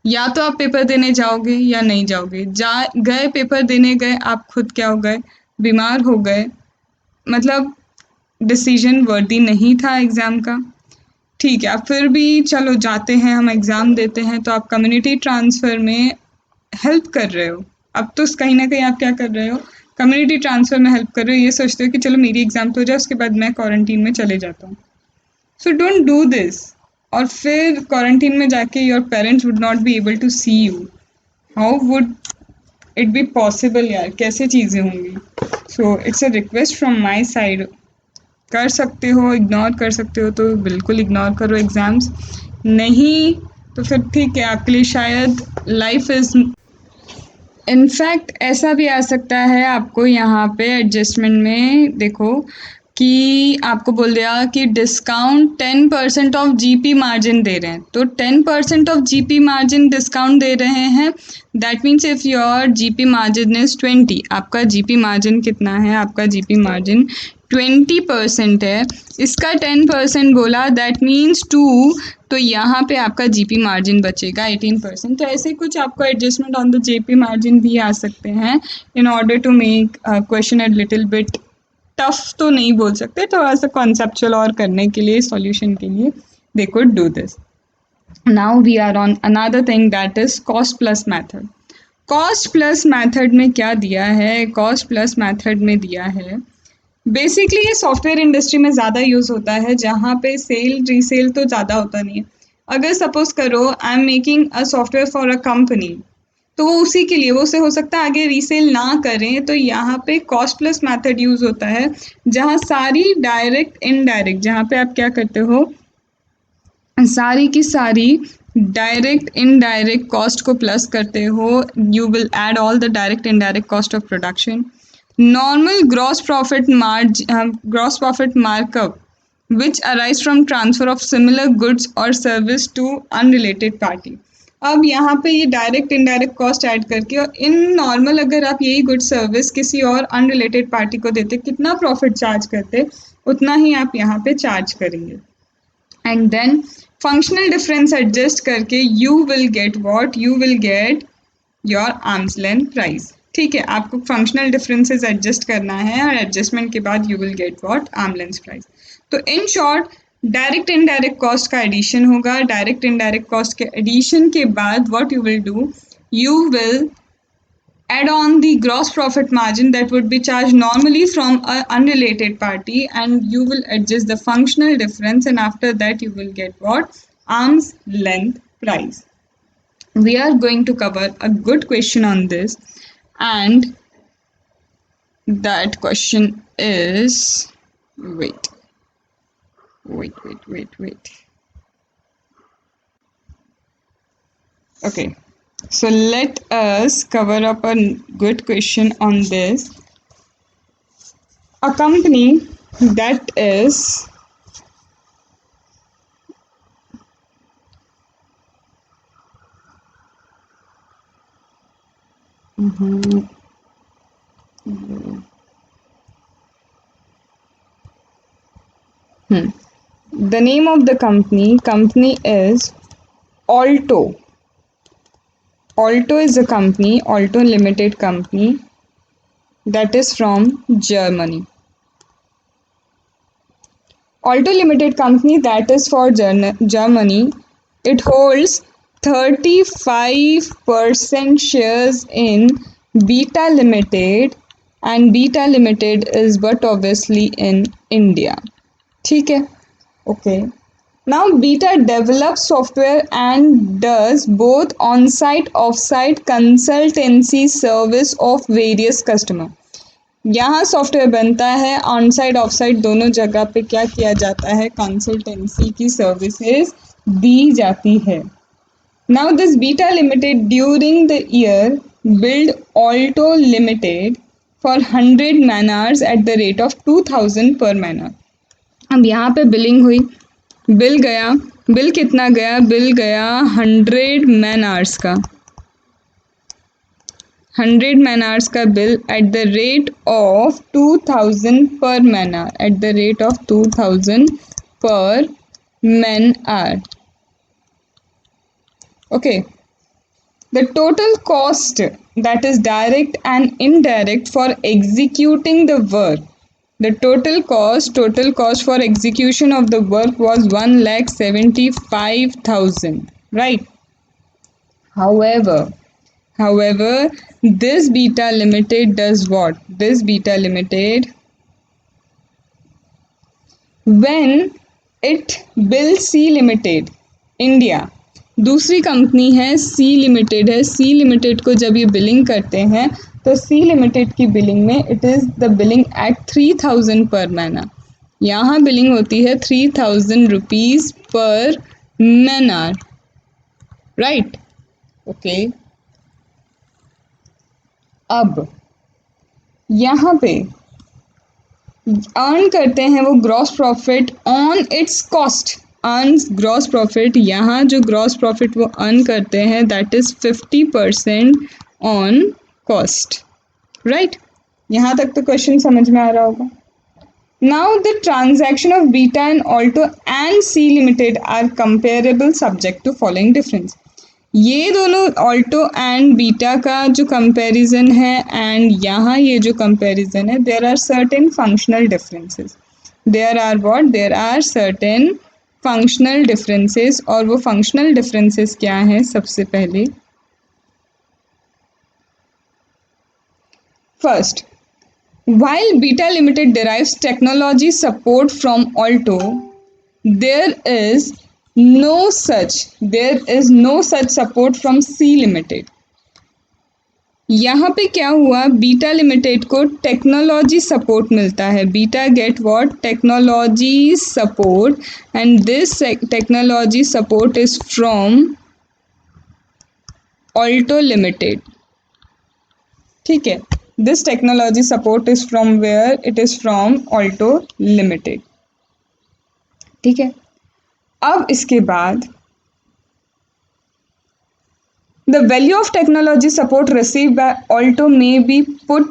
या तो आप पेपर देने जाओगे या नहीं जाओगे. गए पेपर देने गए, आप खुद क्या हो गए, बीमार हो गए. मतलब डिसीजन वर्दी नहीं था एग्ज़ाम का. ठीक है, आप फिर भी चलो जाते हैं, हम एग्ज़ाम देते हैं, तो आप कम्युनिटी ट्रांसफ़र में हेल्प कर रहे हो. अब तो कहीं ना कहीं आप क्या कर रहे हो, कम्युनिटी ट्रांसफ़र में हेल्प कर रहे हो. ये सोचते हो कि चलो मेरी एग्ज़ाम तो हो जाए, उसके बाद मैं क्वारंटीन में चले जाता हूँ. So don't do this. और फिर क्वारंटीन में जाके your parents would not be able to see you. How would it be possible यार, कैसे चीज़ें होंगी. So it's a request from my side. कर सकते हो, इग्नोर कर सकते हो तो बिल्कुल इग्नोर करो एग्ज़ाम्स. नहीं तो फिर ठीक है, आपके लिए शायद लाइफ इज़. इनफैक्ट ऐसा भी आ सकता है आपको यहाँ पे एडजस्टमेंट में, देखो कि आपको बोल दिया कि discount 10% of GP margin they रहे हैं, तो 10% ऑफ जीपी मार्जिन डिस्काउंट दे रहे हैं. That means if your GP margin is 20, आपका जीपी मार्जिन कितना है, आपका जीपी मार्जिन 20% है, इसका 10% बोला, दैट मीन्स 2, तो यहाँ पे आपका जीपी मार्जिन बचेगा 18%. तो ऐसे कुछ आपको adjustment on the GP margin भी आ सकते हैं in order to make question a little bit tough. तो नहीं बोल सकते, थोड़ा सा कॉन्सेप्चुअल और करने के लिए, सॉल्यूशन के लिए they could do this. Now we are on another thing, that is cost plus method. Cost plus method में क्या दिया है, कॉस्ट प्लस मैथड में दिया है बेसिकली, ये सॉफ्टवेयर इंडस्ट्री में ज़्यादा यूज़ होता है, जहाँ पे सेल रीसेल तो ज़्यादा होता नहीं है. अगर सपोज करो I am making a software for a company, तो वो उसी के लिए, वो उसे हो सकता है आगे रीसेल ना करें, तो यहाँ पे कॉस्ट प्लस मेथड यूज़ होता है, जहाँ सारी डायरेक्ट इनडायरेक्ट, जहाँ पे आप क्या करते हो, सारी की सारी डायरेक्ट इनडायरेक्ट कॉस्ट को प्लस करते हो. You will add all the direct indirect cost of production. Normal gross profit markup which arise from transfer of similar goods or service to unrelated party. अब यहाँ पे ये डायरेक्ट इनडायरेक्ट कॉस्ट ऐड करके, और in normal अगर आप यही good service किसी और अनरिलेटेड पार्टी को देते, कितना प्रॉफिट चार्ज करते, उतना ही आप यहाँ पे चार्ज करेंगे. And then functional difference adjust करके you will get what, you will get your arm's length price. ठीक है, आपको फंक्शनल डिफरेंसेस एडजस्ट करना है, और एडजस्टमेंट के बाद you will get what, arm length price. तो in short, direct indirect cost का एडिशन होगा. डायरेक्ट इनडायरेक्ट कॉस्ट के एडिशन के बाद what you will do, you will add on the gross profit margin that would be charged normally from an unrelated party, and you will adjust the functional difference, and after that you will get what, arm's length price. We are going to cover a good question on this, and that question is, wait. Okay, so let us cover up a good question on this. A company that is The name of the company is Alto. Alto is a company, Alto Limited company, that is from Germany. Alto Limited company, that is for Germany. It holds 35% shares in Beta Limited, and Beta Limited is but obviously in India. ठीक है? Okay. Now Beta develops software and does both on-site off-site consultancy service of various customer. यहाँ software बनता है, on side of side दोनों जगह पे क्या किया जाता है, कंसल्टेंसी की सर्विसेज दी जाती है. Now this beta limited during the year build Alto limited for 100 man hours eight the rate of 2000 per man our. अब यहाँ पे बिलिंग हुई, बिल कितना गया, बिल गया 100 मैन आवर्स का, 100 मैन आवर्स का bill at the rate of 2000 per man hour, at the rate of 2000 per man hour. Okay, the total cost that is direct and indirect for executing the work, the total cost for execution of the work was 1,75,000, right? However, this Beta Limited does what? This Beta Limited, when it bills C Limited, India, दूसरी company है सी limited है, सी limited को जब ये billing करते हैं तो C limited की बिलिंग में it is the billing at 3000 per man our. यहाँ बिलिंग होती है 3000 रुपीज़ पर मैन आवर, राइट? ओके, अब यहाँ पे अर्न करते हैं वो gross profit on its cost, earns gross profit. यहाँ जो ग्रॉस प्रॉफिट वो अर्न करते हैं that is 50% on cost, right? यहाँ तक तो क्वेश्चन समझ में आ रहा होगा. Now the transaction of Beta and Alto and C limited are comparable subject to following difference. ये दोनों ऑल्टो एंड बीटा का जो कंपैरिजन है एंड यहाँ ये जो कंपैरिजन है, there are certain functional differences. There are certain functional differences, और वो फंक्शनल डिफरेंसेस क्या हैं? सबसे पहले first, while Beta Limited derives technology support from Alto, there is no such support from C Limited. यहाँ पे क्या हुआ, बीटा लिमिटेड को टेक्नोलॉजी सपोर्ट मिलता है. Beta get what? Technology support, and this technology support is from Alto limited. ठीक है, this technology support is from where? It is from Alto limited. ठीक है, अब इसके बाद the value of technology support received by Alto may be put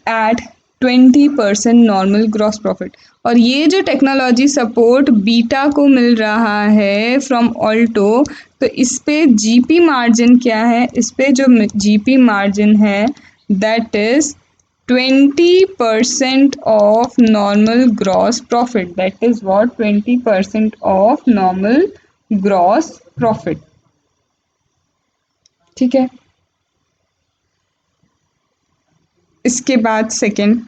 at 20% normal gross profit. और ये जो टेक्नोलॉजी सपोर्ट बीटा को मिल रहा है फ्रॉम ऑल्टो, तो इस पे जीपी मार्जिन क्या है? इस पे जो जीपी मार्जिन है that is 20% of normal gross profit. That is what? 20% of normal gross profit. ठीक है, इसके बाद second,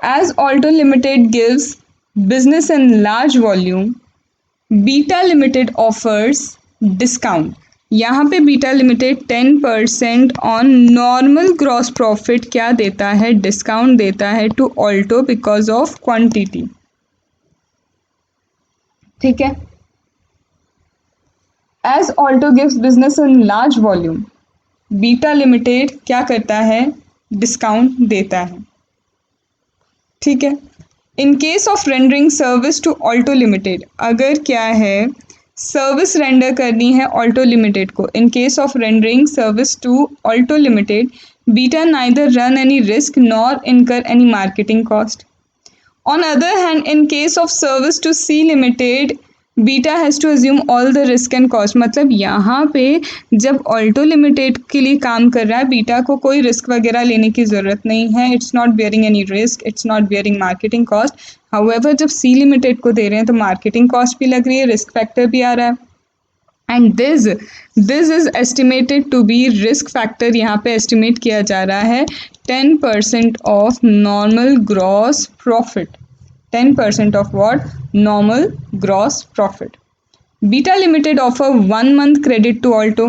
as Alto limited gives business in large volume, Beta limited offers discount. यहाँ पे Beta limited 10% on normal gross profit क्या देता है? Discount देता है to Alto because of quantity. ठीक है, as Alto gives business in large volume, Beta limited क्या करता है? डिस्काउंट देता है. ठीक है, in case of rendering service to Alto limited, अगर क्या है सर्विस रेंडर करनी है ऑल्टो लिमिटेड को। In case of rendering service to Alto limited, Beta neither run any risk nor incur any marketing cost. On other hand, in case of service to C Limited, Beta has to assume all the risk and cost. मतलब यहाँ पे जब Alto limited के लिए काम कर रहा है, बीटा को कोई रिस्क वगैरह लेने की ज़रूरत नहीं है। It's not bearing any risk, it's not bearing marketing cost. However जब सी लिमिटेड को दे रहे हैं तो मार्केटिंग कॉस्ट भी लग रही है, रिस्क फैक्टर भी आ रहा है। And this is estimated to be risk factor, यहाँ पे एस्टिमेट किया जा रहा है 10% of normal gross profit. 10% of what? Normal gross profit. Beta limited offer 1 month credit to Alto.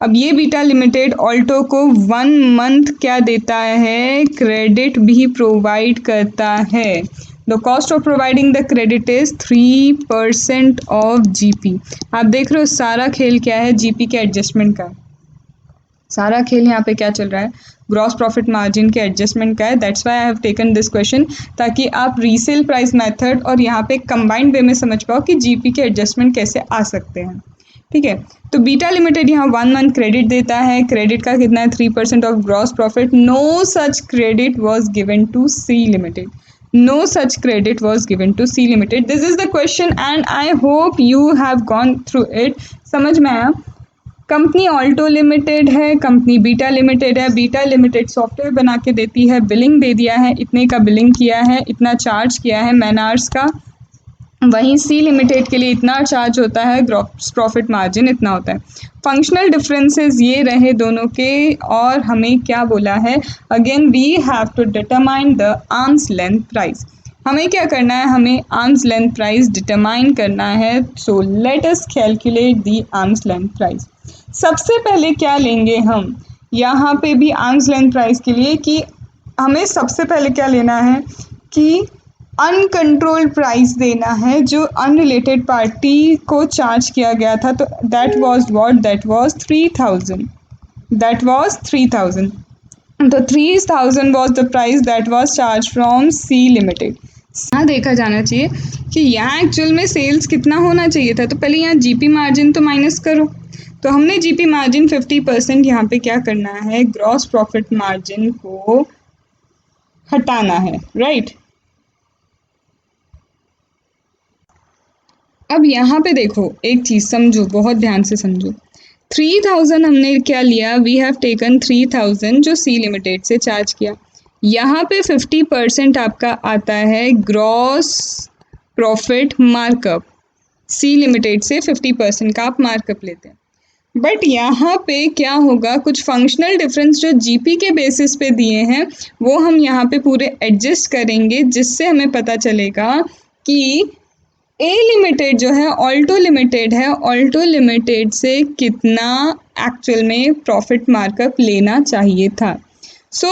अब ये बीटा लिमिटेड ऑल्टो को 1 month क्या देता है? क्रेडिट भी प्रोवाइड करता है। The cost of providing the credit is 3% of GP. आप देख रहे हो सारा खेल क्या है? जीपी के एडजस्टमेंट का। सारा खेल यहाँ पे क्या चल रहा है? ग्रॉस प्रॉफिट मार्जिन के एडजस्टमेंट का है। That's why I have taken this question, ताकि आप रीसेल प्राइस मेथड और यहाँ पे कंबाइंड वे में समझ पाओ कि जीपी के एडजस्टमेंट कैसे आ सकते हैं। ठीक है, तो बीटा लिमिटेड यहाँ 1 month क्रेडिट देता है। क्रेडिट का कितना है? 3% of gross profit. No such credit was given to C limited. No such credit was given to C limited. This is the question and I hope you have gone through it. समझ में आया? Company Alto limited है, company Beta limited है। Beta limited software बना के देती है, billing दे दिया है, इतने का बिलिंग किया है, इतना चार्ज किया है मैन आवर्स का। वहीं सी लिमिटेड के लिए इतना चार्ज होता है, ग्रॉस प्रॉफिट मार्जिन इतना होता है। फंक्शनल डिफरेंसेस ये रहे दोनों के, और हमें क्या बोला है? Again we have to determine the arm's length price. हमें क्या करना है? हमें आर्म्स लेंथ प्राइस डिटरमाइन करना है। So let us calculate the arm's length price. सबसे पहले क्या लेंगे हम यहाँ पे भी आर्म्स लेंथ प्राइस के लिए, कि हमें सबसे पहले क्या लेना है कि अनकंट्रोल्ड प्राइस देना है जो अनरिलेटेड पार्टी को चार्ज किया गया था। तो that was what? That was 3000। That was 3000। तो 3000 was the price that was charge from C limited. यहाँ देखा जाना चाहिए कि यहाँ एक्चुअल में सेल्स कितना होना चाहिए था। तो पहले यहाँ जीपी मार्जिन तो माइनस करो। तो हमने जीपी मार्जिन 50% यहाँ पे क्या करना है? ग्रॉस प्रॉफिट मार्जिन को हटाना है, राइट? अब यहाँ पे देखो, एक चीज समझो, बहुत ध्यान से समझो। 3000 हमने क्या लिया? वी हैव टेकन 3000 जो सी लिमिटेड से चार्ज किया। यहाँ पे 50% आपका आता है gross profit markup. C limited से 50% का आप मार्कअप लेते हैं। बट यहाँ पे क्या होगा? कुछ फंक्शनल डिफरेंस जो जीपी के बेसिस पे दिए हैं वो हम यहाँ पे पूरे एडजस्ट करेंगे, जिससे हमें पता चलेगा कि ए लिमिटेड जो है, ऑल्टो लिमिटेड है, ऑल्टो लिमिटेड से कितना एक्चुअल में प्रॉफिट मार्कअप लेना चाहिए था। सो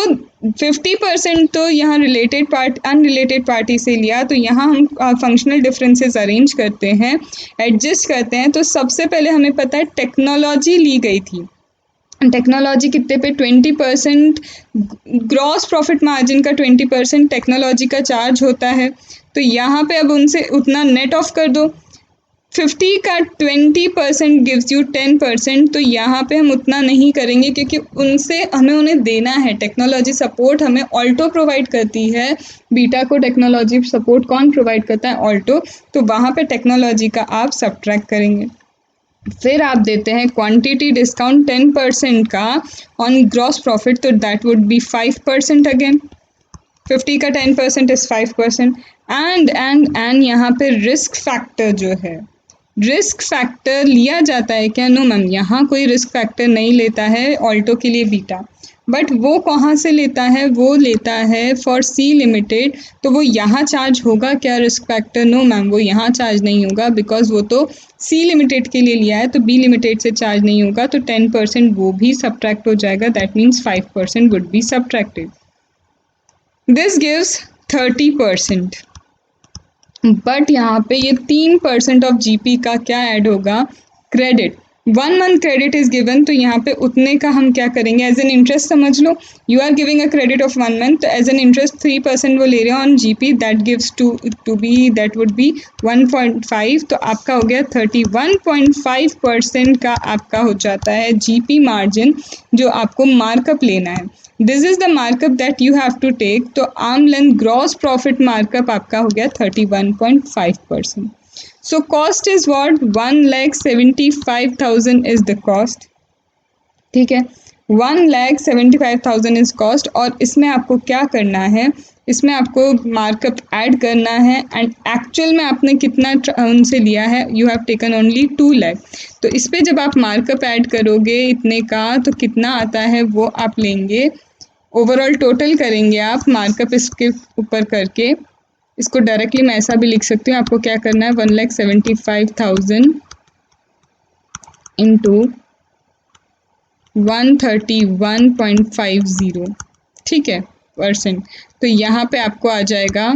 50% तो यहाँ अनरिलेटेड पार्टी से लिया। तो यहाँ हम फंक्शनल डिफरेंसेस अरेंज करते हैं, एडजस्ट करते हैं। तो सबसे पहले हमें पता है टेक्नोलॉजी ली गई थी। टेक्नोलॉजी कितने पे? 20%। ग्रॉस प्रॉफिट मार्जिन का 20% टेक्नोलॉजी का चार्ज होता है। तो यहाँ पे अब उनसे उतना नेट ऑफ कर दो। 50 का 20% गिव्स यू 10%। तो यहाँ पे हम उतना नहीं करेंगे क्योंकि हमें उन्हें देना है। टेक्नोलॉजी सपोर्ट हमें ऑल्टो प्रोवाइड करती है। बीटा को टेक्नोलॉजी सपोर्ट कौन प्रोवाइड करता है? ऑल्टो। तो वहाँ पे टेक्नोलॉजी का आप सब्ट्रैक्ट करेंगे। फिर आप देते हैं क्वांटिटी डिस्काउंट 10% का ऑन ग्रॉस प्रॉफिट। तो दैट वुड बी 5% अगेन। 50 का 10% इज 5%। एंड यहाँ पे रिस्क फैक्टर जो है, रिस्क फैक्टर लिया जाता है क्या? नो मैम, यहाँ कोई रिस्क फैक्टर नहीं लेता है ऑल्टो के लिए बीटा। बट वो कहाँ से लेता है? वो लेता है फॉर सी लिमिटेड। तो वो यहाँ चार्ज होगा क्या रिस्क फैक्टर? नो मैम, वो यहाँ चार्ज नहीं होगा, बिकॉज वो तो सी लिमिटेड के लिए लिया है। तो बी लिमिटेड से चार्ज नहीं होगा। तो 10% वो भी सब्ट्रैक्ट हो जाएगा। That means 5% would be subtracted. This gives 30%। But यहाँ पे ये 3% ऑफ जीपी का क्या ऐड होगा? Credit. 1 month credit is given, तो यहाँ पे उतने का हम क्या करेंगे, एज एन इंटरेस्ट समझ लो। You are giving a credit of 1 month, तो एज एन इंटरेस्ट 3% वो ले रहे हैं on GP, that gives to be that would be 1.5, तो आपका हो गया 31.5% का आपका हो जाता है जीपी मार्जिन, जो आपको मार्कअप लेना है। This is the markup that you have to take, तो arm length gross profit markup आपका हो गया 31.5%. So cost is what? 1,75,000 is the cost. ठीक है, 1,75,000 इज कॉस्ट, और इसमें आपको क्या करना है, इसमें आपको मार्कअप ऐड करना है, एंड एक्चुअल में आपने कितना उनसे लिया है, you have taken only 2 lakh. तो इस पर जब आप मार्कअप ऐड करोगे इतने का, तो कितना आता है वो आप लेंगे, ओवरऑल टोटल करेंगे आप मार्कअप इसके ऊपर करके। इसको डायरेक्टली मैं ऐसा भी लिख सकती हूँ, आपको क्या करना है, 1,75,000 इंटू 131.50, ठीक है, परसेंट। तो यहाँ पे आपको आ जाएगा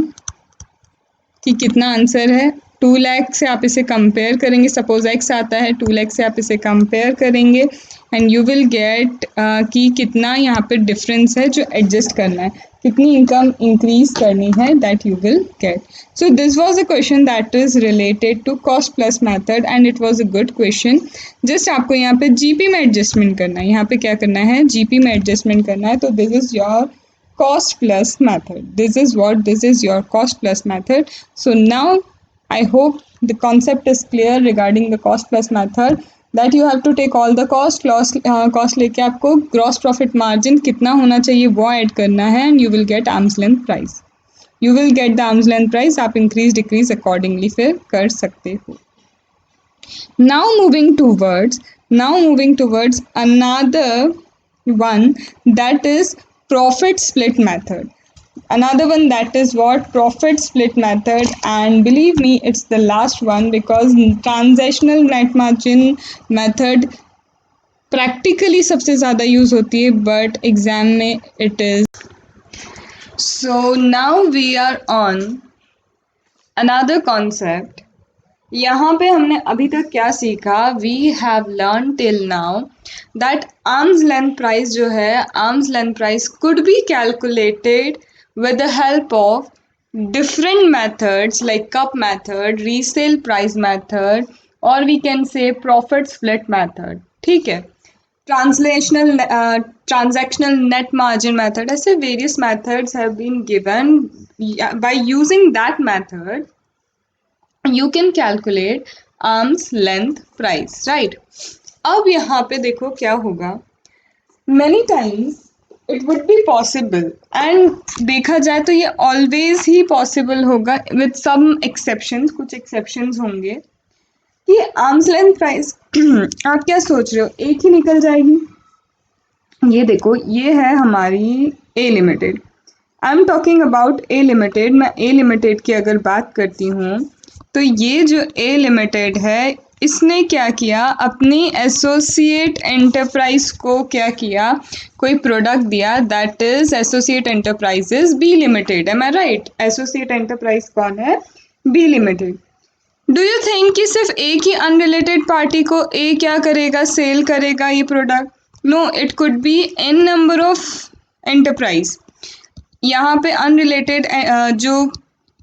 कि कितना आंसर है, 2 लाख से आप इसे कंपेयर करेंगे, सपोज एक्स आता है, 2 लाख से आप इसे कंपेयर करेंगे, एंड यू विल गेट कि कितना यहाँ पे डिफरेंस है जो एडजस्ट करना है, कितनी इनकम इंक्रीज करनी है, that you will get. So this was a question that is related to cost plus method, and it was a good question. जस्ट आपको यहाँ पे जीपी में एडजस्टमेंट करना है, यहाँ पे क्या करना है, जीपी में एडजस्टमेंट करना है। तो this is your cost plus method. This is your cost plus method. So now I hope the concept is clear regarding the cost plus method, that you have to take all the cost लेके आपको gross profit margin कितना होना चाहिए वो add करना है, and you will get arm's length price. You will get the arm's length price, आप increase decrease accordingly फिर कर सकते हो। Now moving towards another one, that is profit split method. Another one, that is what, profit split method, and believe me it's the last one, because transactional net margin method practically सबसे ज़्यादा use होती है, but exam में it is. So now we are on another concept. यहाँ पे हमने अभी तक क्या सीखा, we have learn till now that arm's length price जो है, arm's length price could be calculated with the help of different methods like CUP method, resale price method, और we can say profit split method, ठीक है, transactional net margin method, ऐसे various methods have been given. By using that method you can calculate arm's length price, right? अब यहाँ पे देखो क्या होगा, many times it would be possible, and देखा जाए तो ये always ही possible होगा with some exceptions, कुछ exceptions होंगे, कि arm's length price आप क्या सोच रहे हो, एक ही निकल जाएगी। ये देखो, ये है हमारी A limited, I am talking about A limited. मैं A लिमिटेड की अगर बात करती हूँ, तो ये जो A लिमिटेड है, इसने क्या किया, अपनी एसोसिएट एंटरप्राइज को क्या किया, कोई प्रोडक्ट दिया, that is associate enterprises B limited, am I right? Associate enterprise कौन है, B limited. Do you think कि सिर्फ एक ही अनरिलेटेड पार्टी को A क्या करेगा, सेल करेगा ये product? No, it could be an number of enterprise. यहाँ पे अनरिलेटेड जो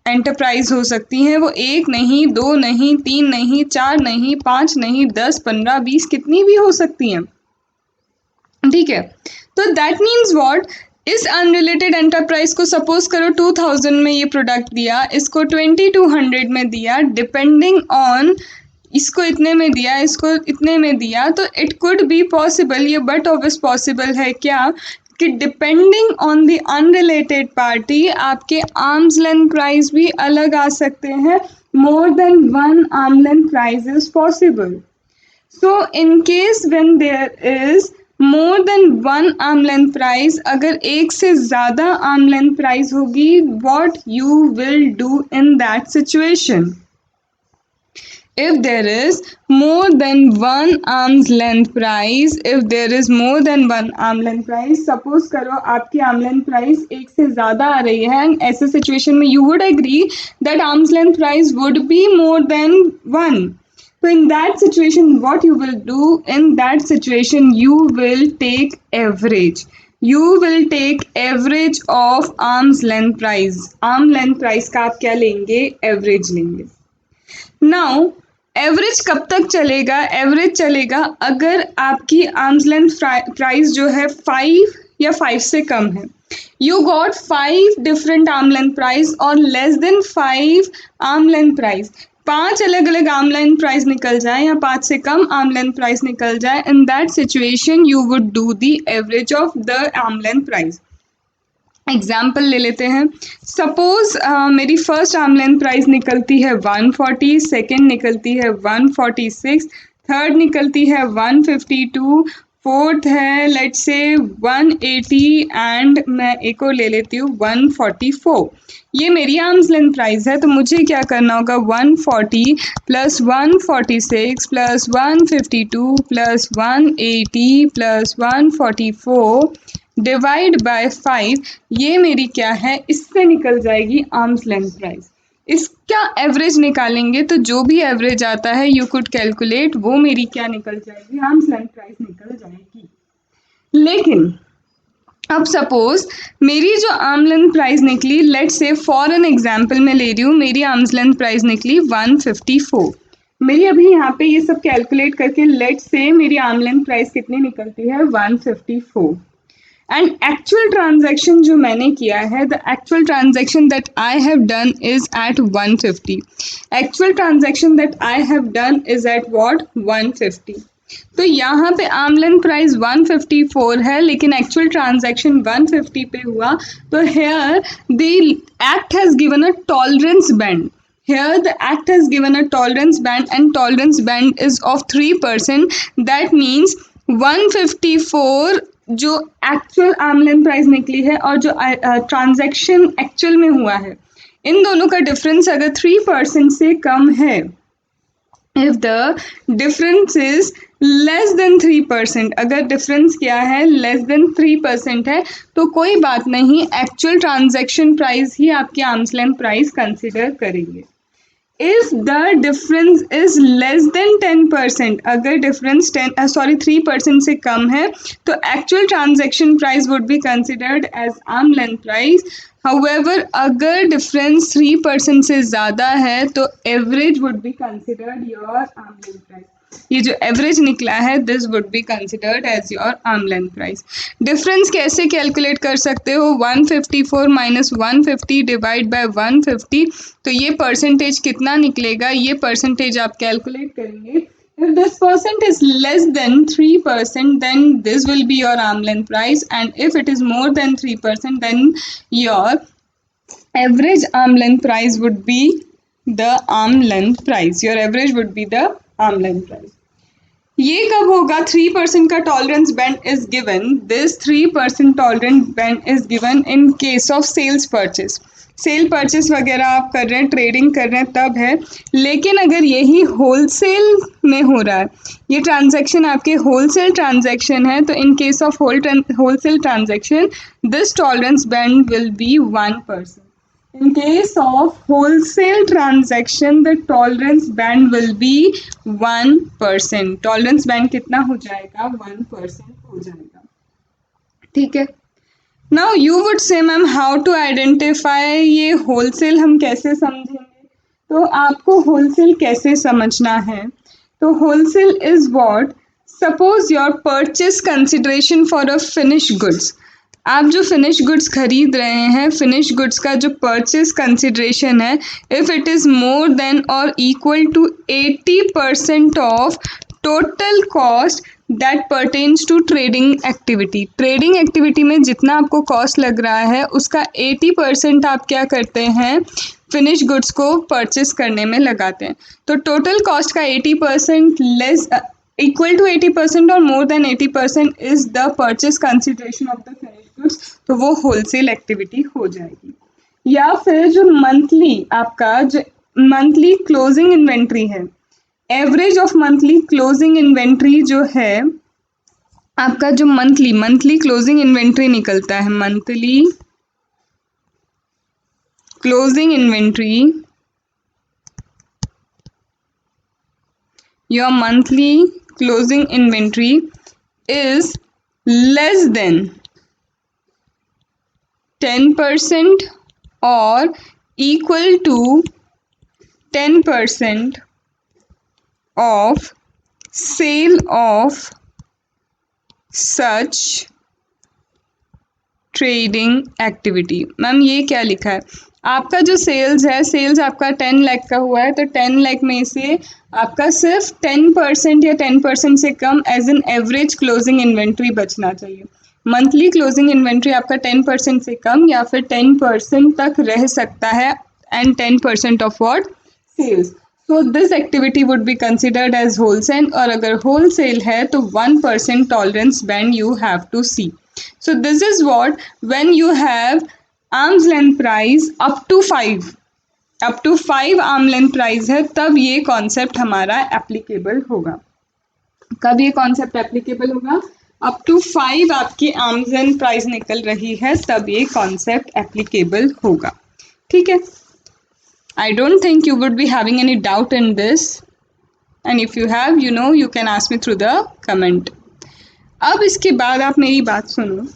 एंटरप्राइज हो सकती हैं वो 1 नहीं, 2 नहीं, 3 नहीं, 4 नहीं, 5 नहीं, 10, 15, 20 कितनी भी हो सकती हैं, ठीक है। तो दैट मीन्स व्हाट, इस अनरिलेटेड एंटरप्राइज को सपोज करो 2000 में ये प्रोडक्ट दिया, इसको 2200 में दिया, डिपेंडिंग ऑन इसको इतने में दिया, इसको इतने में दिया, तो इट कुड बी पॉसिबल, ये बट ऑब्वियस पॉसिबल है क्या, कि depending on the unrelated party आपके आर्म्स लेंथ प्राइस भी अलग आ सकते हैं, more than 1 arm length price is possible. So in case when there is more than 1 arm length price, अगर एक से ज़्यादा आर्म लेंथ प्राइस होगी, what you will do in that situation? If there is more than 1 arm's length price, suppose करो आपकी arm length price एक से ज़्यादा आ रही है, and ऐसे situation में you would agree that arm's length price would be more than 1. So in that situation, what you will do, in that situation, you will take average. You will take average of arm's length price. Arm length price का आप क्या लेंगे? Average लेंगे. Now average कब तक चलेगा? Average चलेगा अगर आपकी आर्म्स लेंथ प्राइस जो है 5 या 5 से कम है. You got 5 different arm length price और less than 5 arm length price. 5 अलग अलग आर्म लेंथ प्राइस निकल जाए या 5 से कम आर्म लेंथ प्राइस निकल जाए, इन that situation you would do the average of the arm length price. Example ले लेते हैं. सपोज मेरी फर्स्ट आर्म लेंथ प्राइस निकलती है 140, सेकेंड निकलती है 146, थर्ड निकलती है 152, फोर्थ है लेट्स से 180 एंड मैं एक और ले लेती हूँ 144. ये मेरी आर्म्स लेंथ प्राइस है. तो मुझे क्या करना होगा? 140 plus 146 plus 152 plus 180 plus 144 divide by 5. ये मेरी क्या है? इससे निकल जाएगी आर्म्स लेंथ प्राइस. इसका एवरेज निकालेंगे तो जो भी एवरेज आता है यू कुड कैलकुलेट, वो मेरी क्या निकल जाएगी? आर्म्स लेंथ प्राइस निकल जाएगी. लेकिन अब सपोज मेरी जो आर्म लेंथ प्राइस निकली, let's say for an example मैं ले रही हूँ, मेरी आर्म्स लेंथ प्राइस निकली 154. मेरी अभी यहाँ पे ये सब कैलकुलेट करके लेट्स से मेरी आर्म लेंथ प्राइस कितनी निकलती है? 154. एंड एक्चुअल ट्रांजैक्शन जो मैंने किया है, the actual transaction that I have done is at 150. Actual transaction that I have done is at what? 150. तो यहाँ पे आर्म लेंथ प्राइस 154 है लेकिन एक्चुअल ट्रांजैक्शन 150 पे हुआ. तो here the act has given a tolerance band. Here the act has given a tolerance band and tolerance band is of 3%. That means 154 जो actual arm length price निकली है और जो ट्रांजैक्शन एक्चुअल में हुआ है, इन दोनों का डिफरेंस अगर 3% से कम है, if the difference is less then 3%, अगर डिफरेंस क्या है? लेस देन 3% है, तो कोई बात नहीं, एक्चुअल ट्रांजैक्शन प्राइस ही आपकी आर्म्स लेंथ प्राइस कंसिडर करेंगे. If the difference is less than 10%, अगर डिफरेंस 3% से कम है, तो actual transaction price would be considered as arm length price. However अगर डिफरेंस 3% से ज़्यादा है तो average would be considered your arm length price. ये जो एवरेज निकला है, this would be considered as your arm length price. Difference कैसे कैलकुलेट कर सकते हो? 154 माइनस 150 डिवाइड बाय 150. तो ये परसेंटेज कितना निकलेगा? ये परसेंटेज आप कैलकुलेट करेंगे. If this percent is less than 3%, then this will be your arm length price, and if it is more than 3%, then your average arm length price would be the arm length price. Your average would be the arm length price. ये कब होगा? 3% का tolerance band is given. This 3% tolerance band is given in case of sales purchase. Sale purchase वगैरह आप कर रहे हैं, trading कर रहे हैं, तब है. लेकिन अगर यही होलसेल में हो रहा है, ये ट्रांजैक्शन आपके होलसेल ट्रांजैक्शन है, तो इन case of wholesale transaction this tolerance band will be 1%. In case of wholesale transaction, the tolerance band will be 1%. Tolerance band कितना हो जाएगा? 1% हो जाएगा. ठीक है. Now you would say ma'am how to identify ये wholesale हम कैसे समझेंगे? तो आपको wholesale कैसे समझना है? तो wholesale is what? Suppose your purchase consideration for a finished goods. आप जो फिनिश गुड्स खरीद रहे हैं, फिनिश गुड्स का जो परचेज कंसिडरेशन है, if it is more than और equal to 80% of total cost that pertains to trading activity. Trading activity में जितना आपको कॉस्ट लग रहा है, उसका 80% आप क्या करते हैं? फिनिश गुड्स को परचेस करने में लगाते हैं. तो टोटल कॉस्ट का 80% लेस equal to 80% और more than 80% is the purchase consideration of the finished goods. तो वो होलसेल एक्टिविटी हो जाएगी. या फिर जो मंथली आपका जो मंथली क्लोजिंग इन्वेंट्री है, average of monthly closing inventory जो है आपका, जो मंथली क्लोजिंग इन्वेंट्री निकलता है, monthly closing inventory your monthly closing inventory is less than 10% or equal to 10% of sale of such trading activity. Ma'am ये क्या लिखा है? आपका जो सेल्स है, सेल्स आपका 10 लाख का हुआ है, तो 10 लाख में से आपका सिर्फ 10% या 10% से कम as an average closing inventory बचना चाहिए। मंथली क्लोजिंग इन्वेंट्री आपका 10% से कम या फिर 10% तक रह सकता है and 10% of what sales. So this activity would be considered as wholesale, और अगर होलसेल है तो 1% tolerance band you have to see. So this is what, when you have arm's length price up to 5 arm length price है, तब ये concept हमारा applicable होगा। कब ये कॉन्सेप्ट एप्लीकेबल होगा? अप टू 5 आपकी आर्म्स लेंथ प्राइस निकल रही है, तब ये कॉन्सेप्ट एप्लीकेबल होगा। ठीक है, I don't think you would be having any doubt in this, and if you have, you can ask me through the comment. अब इसके बाद आप मेरी बात सुनो।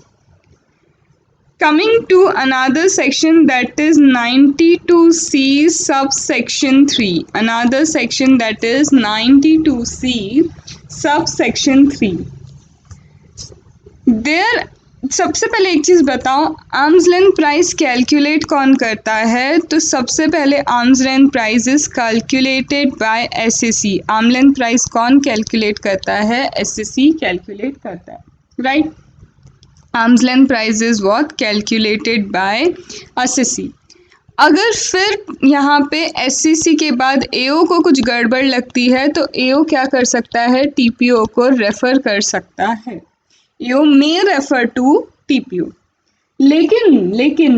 Coming to another section, that is 92C subsection 3. Another section that is 92C subsection 3. There, सबसे पहले एक चीज़ बताओ, आर्म्स लेंथ प्राइस कैलकुलेट कौन करता है? तो सबसे पहले arms length price is calculated bye SSC. Arm length price कौन कैलकुलेट करता है? एसएससी कैलकुलेट करता है, right? Arms length price is what calculated by SSC. अगर फिर यहाँ पे एससीसी के बाद एओ को कुछ गड़बड़ लगती है तो एओ क्या कर सकता है? टीपीओ को रेफर कर सकता है। AO may refer to TPO. लेकिन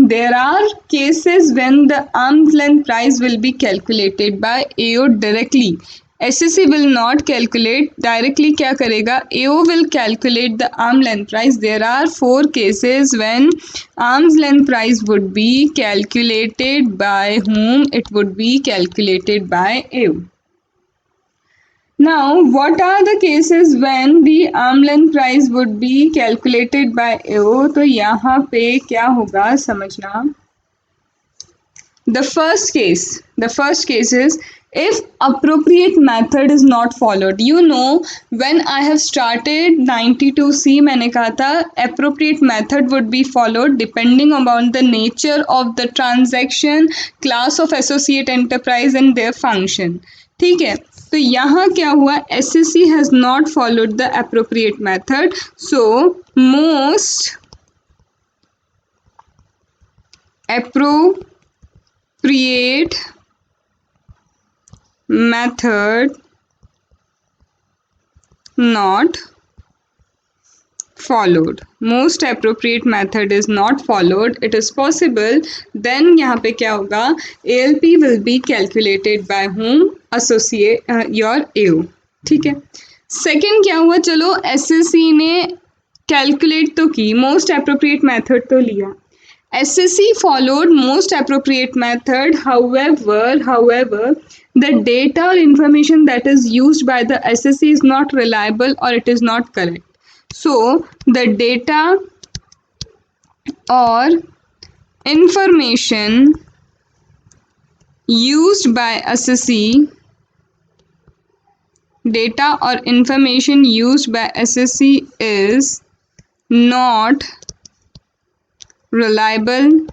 there are cases when the arm's length price will be calculated by AO directly. SSC will not calculate directly. क्या करेगा? AO will calculate the arm length price. There are 4 cases when arm's length price would be calculated by whom? It would be calculated by AO. Now, what are the cases when the arm length price would be calculated by AO? तो यहाँ पे क्या होगा समझना। The first case is if appropriate method is not followed. When I have started 92C, मैंने कहा था appropriate method would be followed depending upon the nature of the transaction, class of associate enterprise and their function. ठीक है, तो यहाँ क्या हुआ? SSC has not followed the appropriate method, so most appropriate method not followed. Most appropriate method is not followed. It is possible. Then यहाँ पे क्या होगा? ALP will be calculated by whom? Associate your AO. ठीक है, second क्या हुआ? चलो SSC ने कैलकुलेट तो की, मोस्ट एप्रोप्रिएट मेथड तो लिया, SSC followed most appropriate method. However, the data or information that is used by the SSC is not reliable or it is not correct. So, the data or information used by SSC is not reliable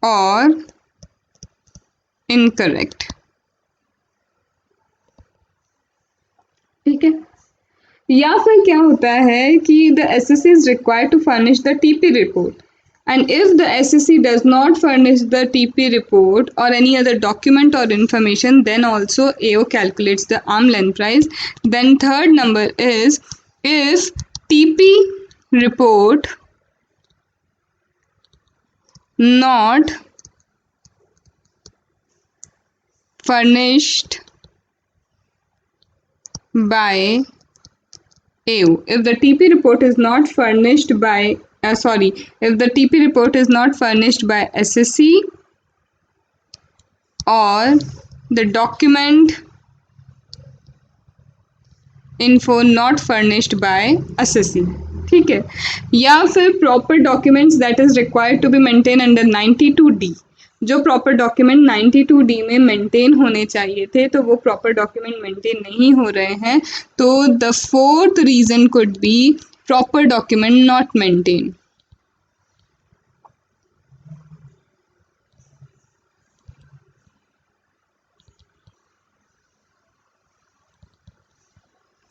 और incorrect. ठीक है, या फिर क्या होता है कि the SSC is required to furnish the TP report, and if the SSC does not furnish the TP report or any other document or information, then also AO calculates the arm length price. Then third number is if TP report not furnished by AO. If the TP report is not furnished by if the TP report is not furnished by SSC or the document info not furnished by assessee, ठीक है, या फिर proper documents that is required to be maintain under 92D, जो proper document 92D में maintain होने चाहिए थे तो वो प्रॉपर डॉक्यूमेंट मेंटेन नहीं हो रहे हैं, तो the fourth reason could be proper document not maintain.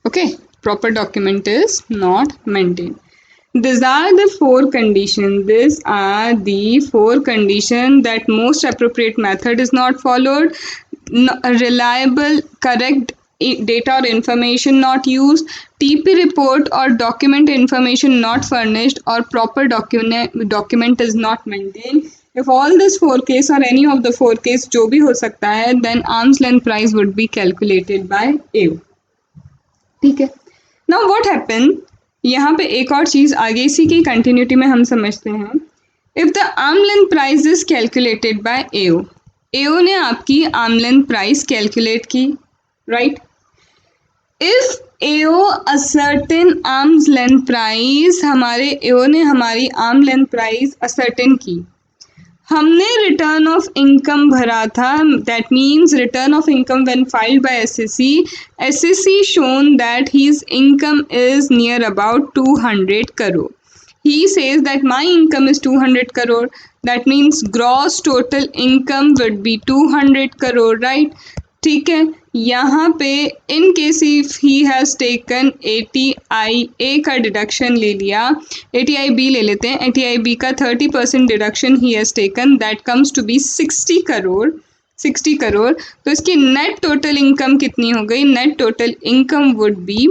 Okay, proper document is not maintained. These are the four conditions. These are the four conditions that most appropriate method is not followed, reliable, correct data or information not used, TP report or document information not furnished, or proper document is not maintained. If all this four case or any of the four case जो भी हो सकता है, then arm's length price would be calculated by AO. ठीक है. Now what happen, यहाँ पे एक और चीज आगे इसी की कंटिन्यूटी में हम समझते हैं. If the arm length price is calculated by AO, AO ने आपकी आर्म लेंथ प्राइस कैलकुलेट की, right. If AO a certain arm's length price, हमारे एओ ने हमारी आर्म लेंथ प्राइस असर्टेन की, हमने रिटर्न ऑफ इनकम भरा था, that means return of income when filed by SSC, SSC shown that his income is near about 200 crore. He says that my income is 200 crore, that means gross total income would be 200 crore, right. ठीक है, यहाँ पे in case if he has taken ATIA का deduction ले लिया, ATIB ले लेते हैं, ATIB का 30% deduction he has taken, that comes to be 60 crore. 60 crore, तो इसकी नेट टोटल इनकम कितनी हो गई, net total income would be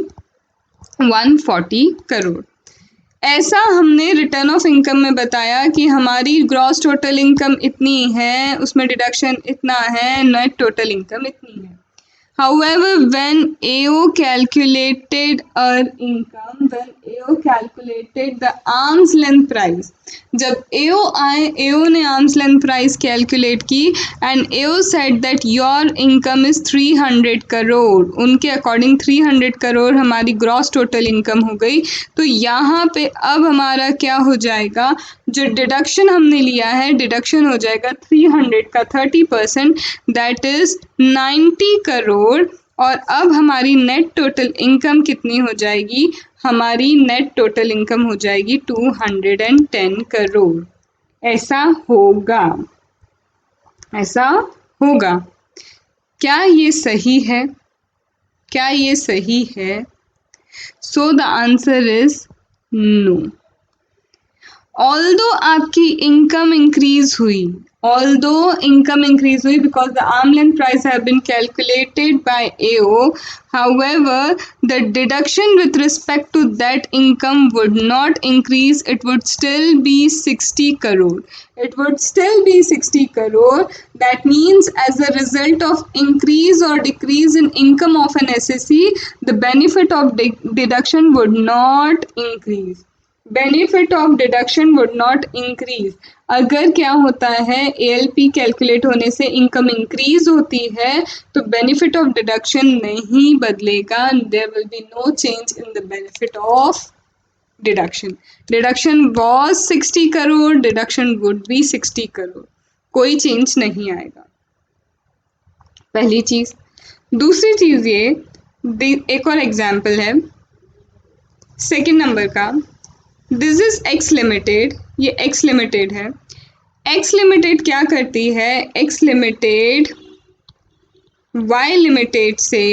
140 crore. ऐसा हमने रिटर्न ऑफ इनकम में बताया कि हमारी ग्रॉस टोटल इनकम इतनी है, उसमें डिडक्शन इतना है, नेट टोटल इनकम इतनी है. However, when AO calculated our income, when AO calculated the arm's length price, जब AO आए, AO ने arm's length price calculate की and AO said that your income is 300 crore, उनके अकॉर्डिंग 300 करोड़ हमारी ग्रॉस टोटल इनकम हो गई. तो यहाँ पे अब हमारा क्या हो जाएगा, जो डिडक्शन हमने लिया है, डिडक्शन हो जाएगा 300 का 30%, दैट इज 90 करोड़. और अब हमारी नेट टोटल इनकम कितनी हो जाएगी, हमारी नेट टोटल इनकम हो जाएगी 210 करोड़. ऐसा होगा, ऐसा होगा. क्या ये सही है, क्या ये सही है? So the answer is no. Although आपकी इनकम इंक्रीज हुई, although income increase हुई because the arm length price have been calculated by AO, however the deduction with respect to that income would not increase, it would still be 60 crore, it would still be 60 crore. That means as a result of increase or decrease in income of an SSC, the benefit of deduction would not increase, benefit of deduction would not increase. अगर क्या होता है, ALP calculate होने से income increase होती है तो benefit of deduction नहीं बदलेगा, there will be no change in the benefit of deduction. Deduction was 60 crore, deduction would be 60 crore, कोई चेंज नहीं आएगा. पहली चीज. दूसरी चीज ये, एक और एग्जाम्पल है सेकेंड नंबर का. दिस इज एक्स लिमिटेड, ये एक्स लिमिटेड है. एक्स लिमिटेड क्या करती है, एक्स लिमिटेड वाई लिमिटेड से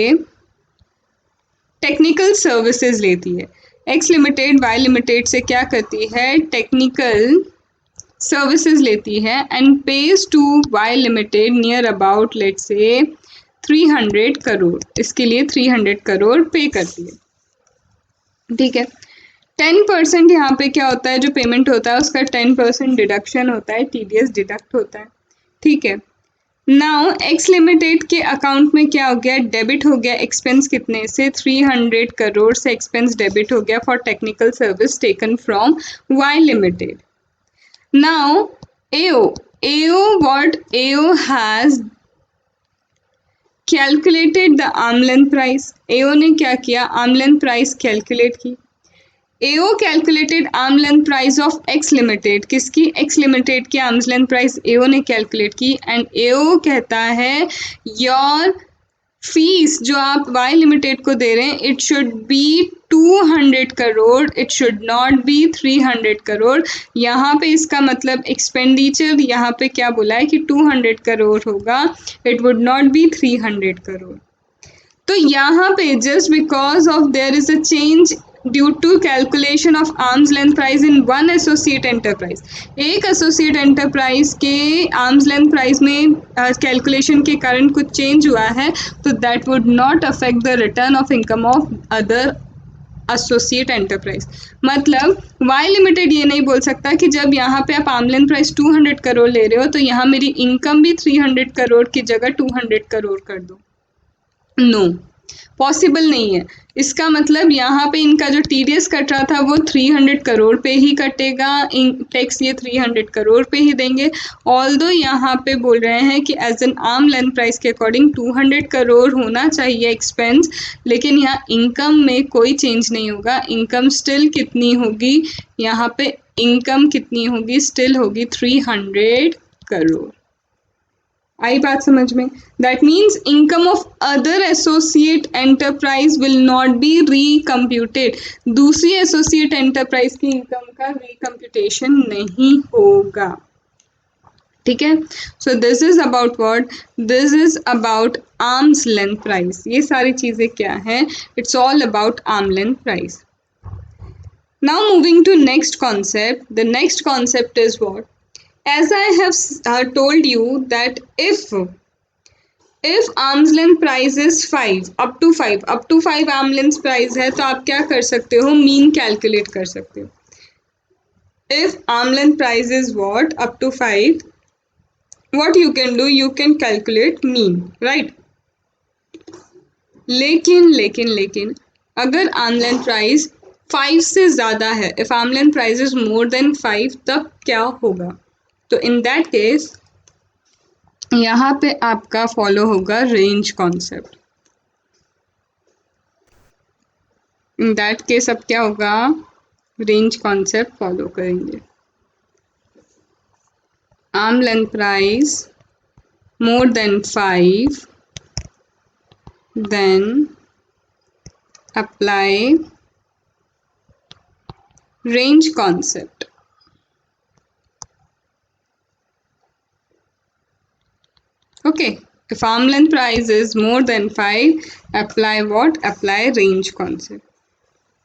टेक्निकल सर्विसेज लेती है. एक्स लिमिटेड वाई लिमिटेड से क्या करती है, टेक्निकल सर्विसेज लेती है and pays to Y limited near about let's say 300 crore. इसके लिए 300 करोड़ पे करती है, ठीक है. 10% यहाँ पे क्या होता है, जो पेमेंट होता है उसका 10% डिडक्शन होता है, TDS डिडक्ट होता है, ठीक है. नाउ एक्स लिमिटेड के अकाउंट में क्या हो गया, डेबिट हो गया एक्सपेंस कितने से, 300 करोड़ से एक्सपेंस डेबिट हो गया for technical service taken from Y limited. Now AO, AO what AO has calculated the arm length price. AO ने क्या किया, आर्म लेंथ प्राइस कैलकुलेट की। AO calculated arm length price of X limited, किसकी, X limited की arm's length price AO ने calculate की। And एओ कहता है योर फीस जो आप वाई लिमिटेड को दे रहे हैं it should be 200 crore, it should not be 300 crore. यहाँ पे इसका मतलब एक्सपेंडिचर यहाँ पे क्या बोला है कि 200 करोड़ होगा, it would not be 300 crore. तो यहाँ पे just because of there is a change due to calculation of arm's length price in one associate enterprise, एक एसोसिएट एंटरप्राइज के आर्म्स लेंथ प्राइस में कैलकुलेशन के कारण कुछ चेंज हुआ है, तो that would not affect the return of income of other associate enterprise. मतलब वाई लिमिटेड ये नहीं बोल सकता कि जब यहाँ पे आप आर्म लेंथ प्राइस 200 करोड़ ले रहे हो तो यहाँ मेरी इनकम भी 300 करोड़ की जगह 200 करोड़ कर दो। नो, पॉसिबल नहीं है। इसका मतलब यहाँ पे इनका जो टीडीएस कट रहा था वो 300 करोड़ पे ही कटेगा, टैक्स ये 300 करोड़ पे ही देंगे। ऑल्दो यहाँ पे बोल रहे हैं कि as an arm length price के अकॉर्डिंग 200 करोड़ होना चाहिए एक्सपेंस, लेकिन यहाँ इनकम में कोई चेंज नहीं होगा। इनकम स्टिल कितनी होगी, यहाँ पे इनकम कितनी होगी, स्टिल होगी 300 करोड़। आई बात समझ में? That means income of other associate enterprise will not be recomputed, दूसरी एसोसिएट एंटरप्राइज की इनकम का रिकम्प्यूटेशन नहीं होगा। ठीक है, so this is about what, this is about arms length price. ये सारी चीजें क्या है, it's all about arm length price. Now moving to next concept, the next concept is what, as I have told you that if arm's length price is 5 up to 5 arm length price है तो आप क्या कर सकते हो, mean calculate कर सकते हो। if arm length price is what, up to 5, what you can do, you can calculate mean, right? लेकिन अगर arm length price 5 से ज़्यादा है, if arm length price is more than 5, तब क्या होगा? तो इन दैट केस यहाँ पे आपका फॉलो होगा range concept. In that case अब क्या होगा, रेंज कॉन्सेप्ट फॉलो करेंगे। Arm length price more than 5, then apply range concept. Okay, if arm length price is more than 5, apply what? Apply range concept.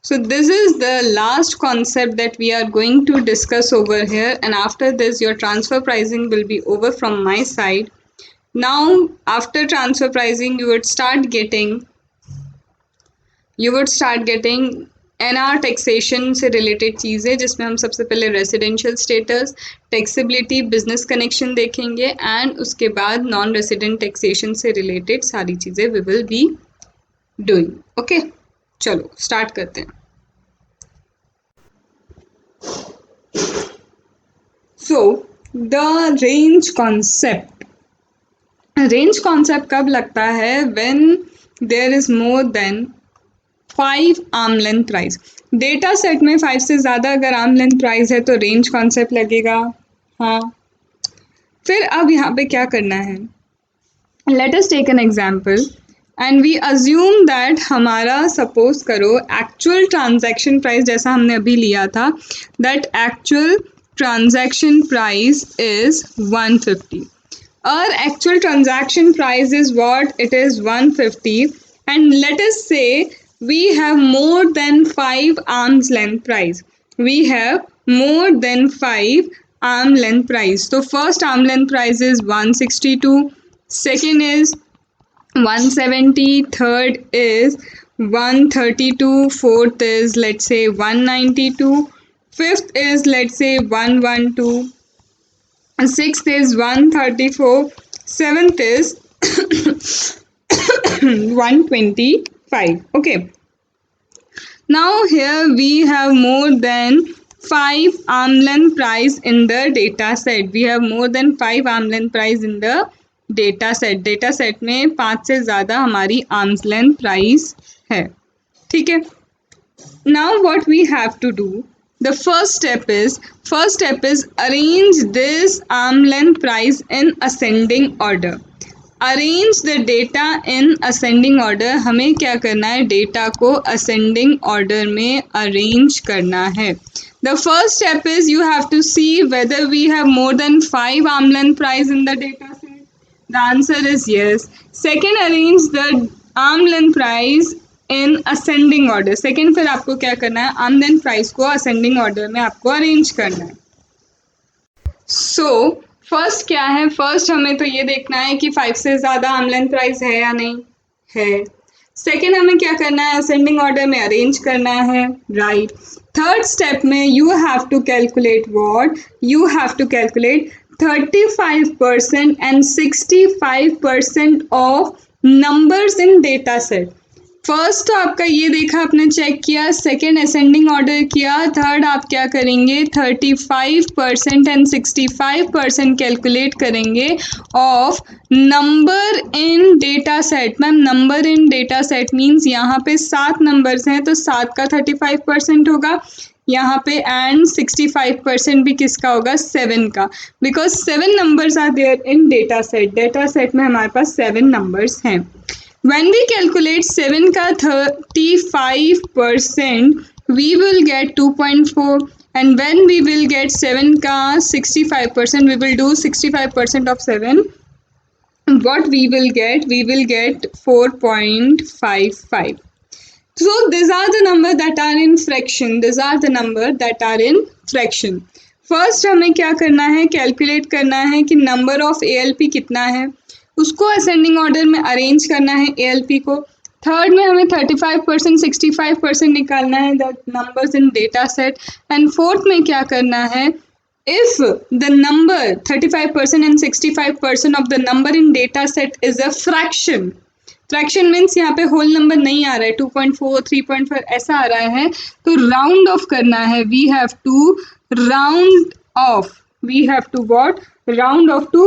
So this is the last concept that we are going to discuss over here, and after this your transfer pricing will be over from my side. Now after transfer pricing you would start getting NR taxation से related चीज़ें, जिसमें हम सबसे पहले residential status, taxability, business connection देखेंगे, and उसके बाद non resident taxation से रिलेटेड सारी चीज़ें we will be doing. Okay, चलो स्टार्ट करते हैं। So the range concept, range concept कब लगता है, when there is more than 5 arm length price. Data set में 5 से ज़्यादा अगर आर्म लेंथ प्राइस है तो रेंज कॉन्सेप्ट लगेगा। हाँ, फिर अब यहाँ पे क्या करना है, let us take an example and we assume that हमारा, सपोज करो एक्चुअल ट्रांजैक्शन प्राइस जैसा हमने अभी लिया था, that actual transaction price is 150, और actual transaction price is what, it is 150, and let us say we have more than 5 arms length price, we have more than 5 arm length price. So first arm length price is 162, second is 170, third is 132, fourth is let's say 192, fifth is let's say 112, sixth is 134, seventh is 125. Okay, now here we have more than 5 arm length price in the data set, we have more than 5 arm length price in the data set में 5 से ज़्यादा हमारी arms length price है, ठीक है। Now what we have to do, the first step is arrange this arm length price in ascending order. Arrange the data in ascending order, हमें क्या करना है, डेटा को असेंडिंग ऑर्डर में अरेंज करना है। The first step is you have to see whether we have more than 5 arm length price in the data set. The answer is yes. Second, arrange the arm length price in ascending order. Second, फिर आपको क्या करना है, arm length price को ascending order में आपको arrange करना है। सो फर्स्ट क्या है, फर्स्ट हमें तो ये देखना है कि 5 से ज़्यादा आर्म लेंथ प्राइस है या नहीं है। सेकेंड, हमें क्या करना है, असेंडिंग ऑर्डर में अरेंज करना है, राइट। थर्ड स्टेप में you have to calculate what, you have to calculate 35% and 65% of numbers in data set. First तो आपका ये देखा, आपने चेक किया, सेकेंड असेंडिंग ऑर्डर किया, थर्ड आप क्या करेंगे, 35% एंड 65% कैलकुलेट करेंगे of number in data set. Ma'am number in data set means यहाँ पे 7 नंबर्स हैं तो 7 का 35% होगा, यहाँ पे एंड 65% भी किसका होगा, 7 का, because 7 numbers are there in data set. Data set में हमारे पास 7 नंबर्स हैं। When we calculate 7 का 35%, we will get 2.4, and when we will get 7 का 65%, we will do 65% of 7. What we will get 4.55. So these are the number that are in fraction. These are the number that are in fraction. First हमें क्या करना है, calculate करना है कि number of ALP कितना है, उसको असेंडिंग ऑर्डर में अरेंज करना है ALP को। थर्ड में हमें 35% 65% निकालना है that numbers in data set. And fourth में क्या करना है, if the number 35% and 65% of the number in data set is a fraction, fraction means यहाँ पे होल नंबर नहीं आ रहा है, 2.4 3.4 ऐसा आ रहा है, तो राउंड ऑफ करना है। We have to round off, we have to what, round off to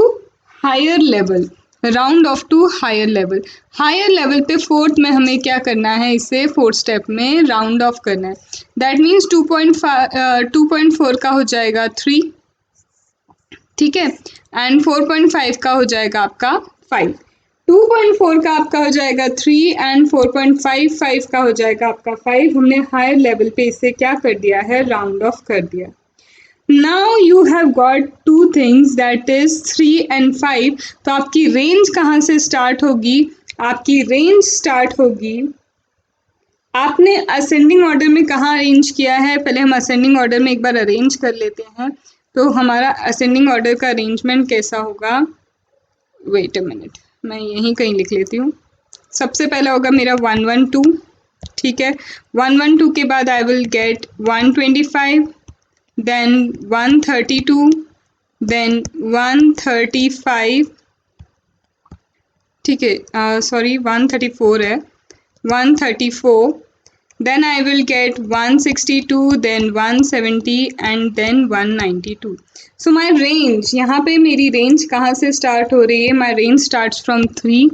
higher level, round off to higher level. Higher level पे फोर्थ में हमें क्या करना है, इसे फोर्थ स्टेप में राउंड ऑफ करना है। दैट मीन्स 2.4 का हो जाएगा 3, ठीक है, एंड 4.5 का हो जाएगा आपका 5। 2.4 का आपका हो जाएगा 3 एंड 4.55 का हो जाएगा आपका 5। हमने हायर लेवल पे इसे क्या कर दिया है, राउंड ऑफ कर दिया। Now you have got two things, that is 3 and 5. तो आपकी रेंज कहाँ से स्टार्ट होगी, आपकी रेंज स्टार्ट होगी, आपने असेंडिंग ऑर्डर में कहाँ अरेंज किया है, पहले हम असेंडिंग ऑर्डर में एक बार अरेंज कर लेते हैं। तो हमारा असेंडिंग ऑर्डर का अरेंजमेंट कैसा होगा, वेट अ मिनट, मैं यहीं कहीं लिख लेती हूँ। सबसे पहला होगा मेरा 112, ठीक है, 112 के बाद I will get 125, then 132, then 135, ठीक है, सॉरी 134 है, 134, then I will get 162, then 170 and then 192. So my range, यहाँ पे मेरी रेंज कहाँ से स्टार्ट हो रही है, my range starts from 3,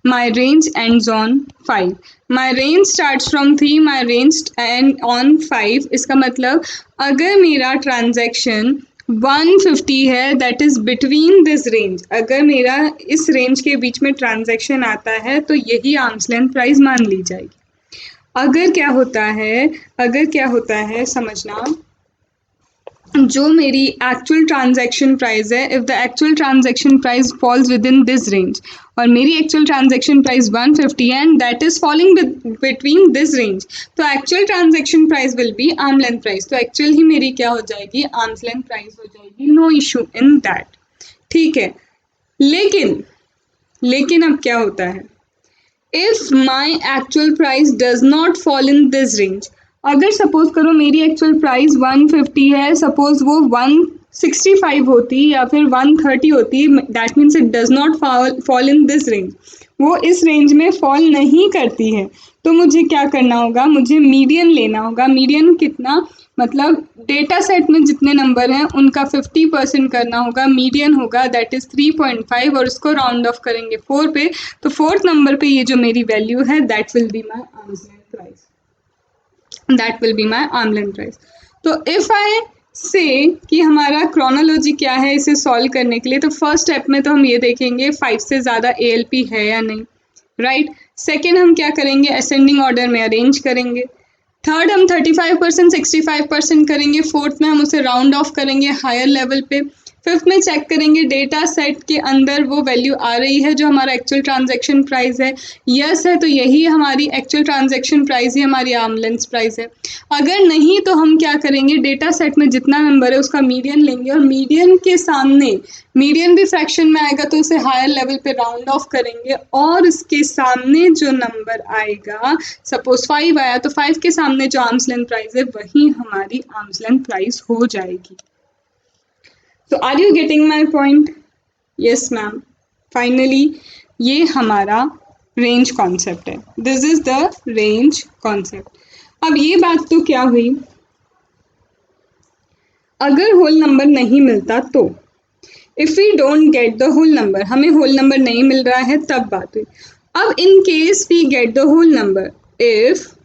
my range ends on 5. My range starts from 3, my range ends on 5. इसका मतलब अगर मेरा ट्रांजैक्शन 150 है, that is between this range, अगर मेरा इस रेंज के बीच में ट्रांजैक्शन आता है तो यही आर्म्स लेंथ प्राइस मान ली जाएगी। अगर क्या होता है समझना, जो मेरी एक्चुअल ट्रांजैक्शन प्राइस है, if the actual transaction price falls within this range, और मेरी एक्चुअल ट्रांजैक्शन प्राइस 150 है and that is falling between this range, तो actual transaction price will be arm length price. तो actual ही मेरी क्या हो जाएगी, आर्म्स लेंथ प्राइस हो जाएगी, नो इशू इन दैट, ठीक है। लेकिन अब क्या होता है, if my actual price does not fall in this range, अगर सपोज करो मेरी एक्चुअल प्राइस 150 है, सपोज वो 165 होती या फिर 130 होती, that means it does not fall in this range, वो इस रेंज में फॉल नहीं करती है, तो मुझे क्या करना होगा, मुझे मीडियन लेना होगा। मीडियन कितना, मतलब डेटा सेट में जितने नंबर हैं उनका 50% करना होगा, मीडियन होगा दैट इज 3.5 और उसको राउंड ऑफ करेंगे 4 पे, तो फोर्थ नंबर पे ये जो मेरी वैल्यू है that will be my arms length price, that will be my arm length price. तो इफ आई से कि हमारा क्रोनोलॉजी क्या है इसे सॉल्व करने के लिए, तो फर्स्ट स्टेप में तो हम ये देखेंगे 5 से ज़्यादा ALP है या नहीं, राइट। सेकेंड हम क्या करेंगे, असेंडिंग ऑर्डर में अरेंज करेंगे। थर्ड हम 35% 65% करेंगे। फोर्थ में हम उसे राउंड ऑफ करेंगे हायर लेवल पे। फिफ्थ में चेक करेंगे डेटा सेट के अंदर वो वैल्यू आ रही है जो हमारा एक्चुअल ट्रांजैक्शन प्राइस है, यस है तो यही हमारी एक्चुअल ट्रांजैक्शन प्राइस ही हमारी आर्म लेंथ प्राइस है। अगर नहीं तो हम क्या करेंगे, डेटा सेट में जितना नंबर है उसका मीडियन लेंगे और मीडियन के सामने, मीडियन भी फ्रैक्शन में आएगा तो उसे हायर लेवल पे राउंड ऑफ करेंगे और इसके सामने जो नंबर आएगा, सपोज 5 आया तो 5 के सामने जो आर्म्स लेंथ प्राइस है वही हमारी आर्म्स लेंथ प्राइस हो जाएगी। तो are you getting my point? Yes ma'am. Finally ये हमारा रेंज कॉन्सेप्ट है, this is the range concept. अब ये बात तो क्या हुई, अगर होल नंबर नहीं मिलता तो, if we don't get the whole number, हमें होल नंबर नहीं मिल रहा है तब बात हुई। अब in case we get the whole number, if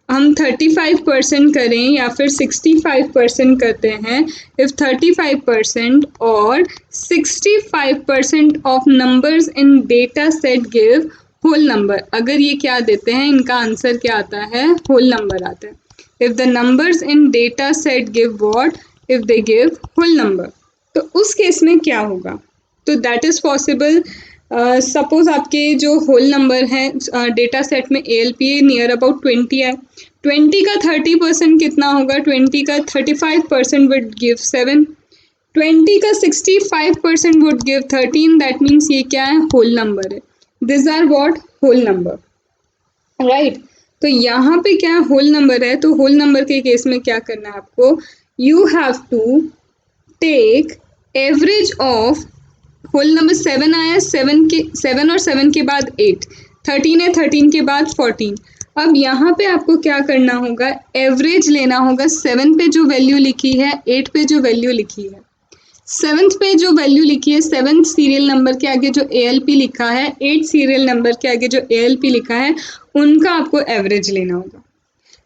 हम 35% करें या फिर 65% करते हैं, इफ 35% और 65% of numbers in data set give whole number, अगर ये क्या देते हैं, इनका आंसर क्या आता है, होल नंबर आता है। If the numbers in data set give what, if they give whole number, तो उस केस में क्या होगा, तो दैट इज पॉसिबल। सपोज आपके जो होल नंबर है डेटा सेट में ALP नियर अबाउट 20 है, 20 का 30% कितना होगा, 20 का 35% वुड गिव 7, 20 का 65% वुड गिव 13, दैट मीन्स ये क्या है, होल नंबर है। This are what, whole number, right. तो यहाँ पे क्या होल नंबर है, तो होल नंबर के केस में क्या करना है आपको, you have to take average of, whole number 7 आया, 7 और 7 के बाद 8, 13 है, 13 के बाद 14। अब यहाँ पे आपको क्या करना होगा, एवरेज लेना होगा 7 पे जो वैल्यू लिखी है, 8 पे जो वैल्यू लिखी है। 7th पे जो वैल्यू लिखी है, 7th सीरियल नंबर के आगे जो ALP लिखा है, 8 सीरियल नंबर के आगे जो ALP लिखा है, उनका आपको एवरेज लेना होगा।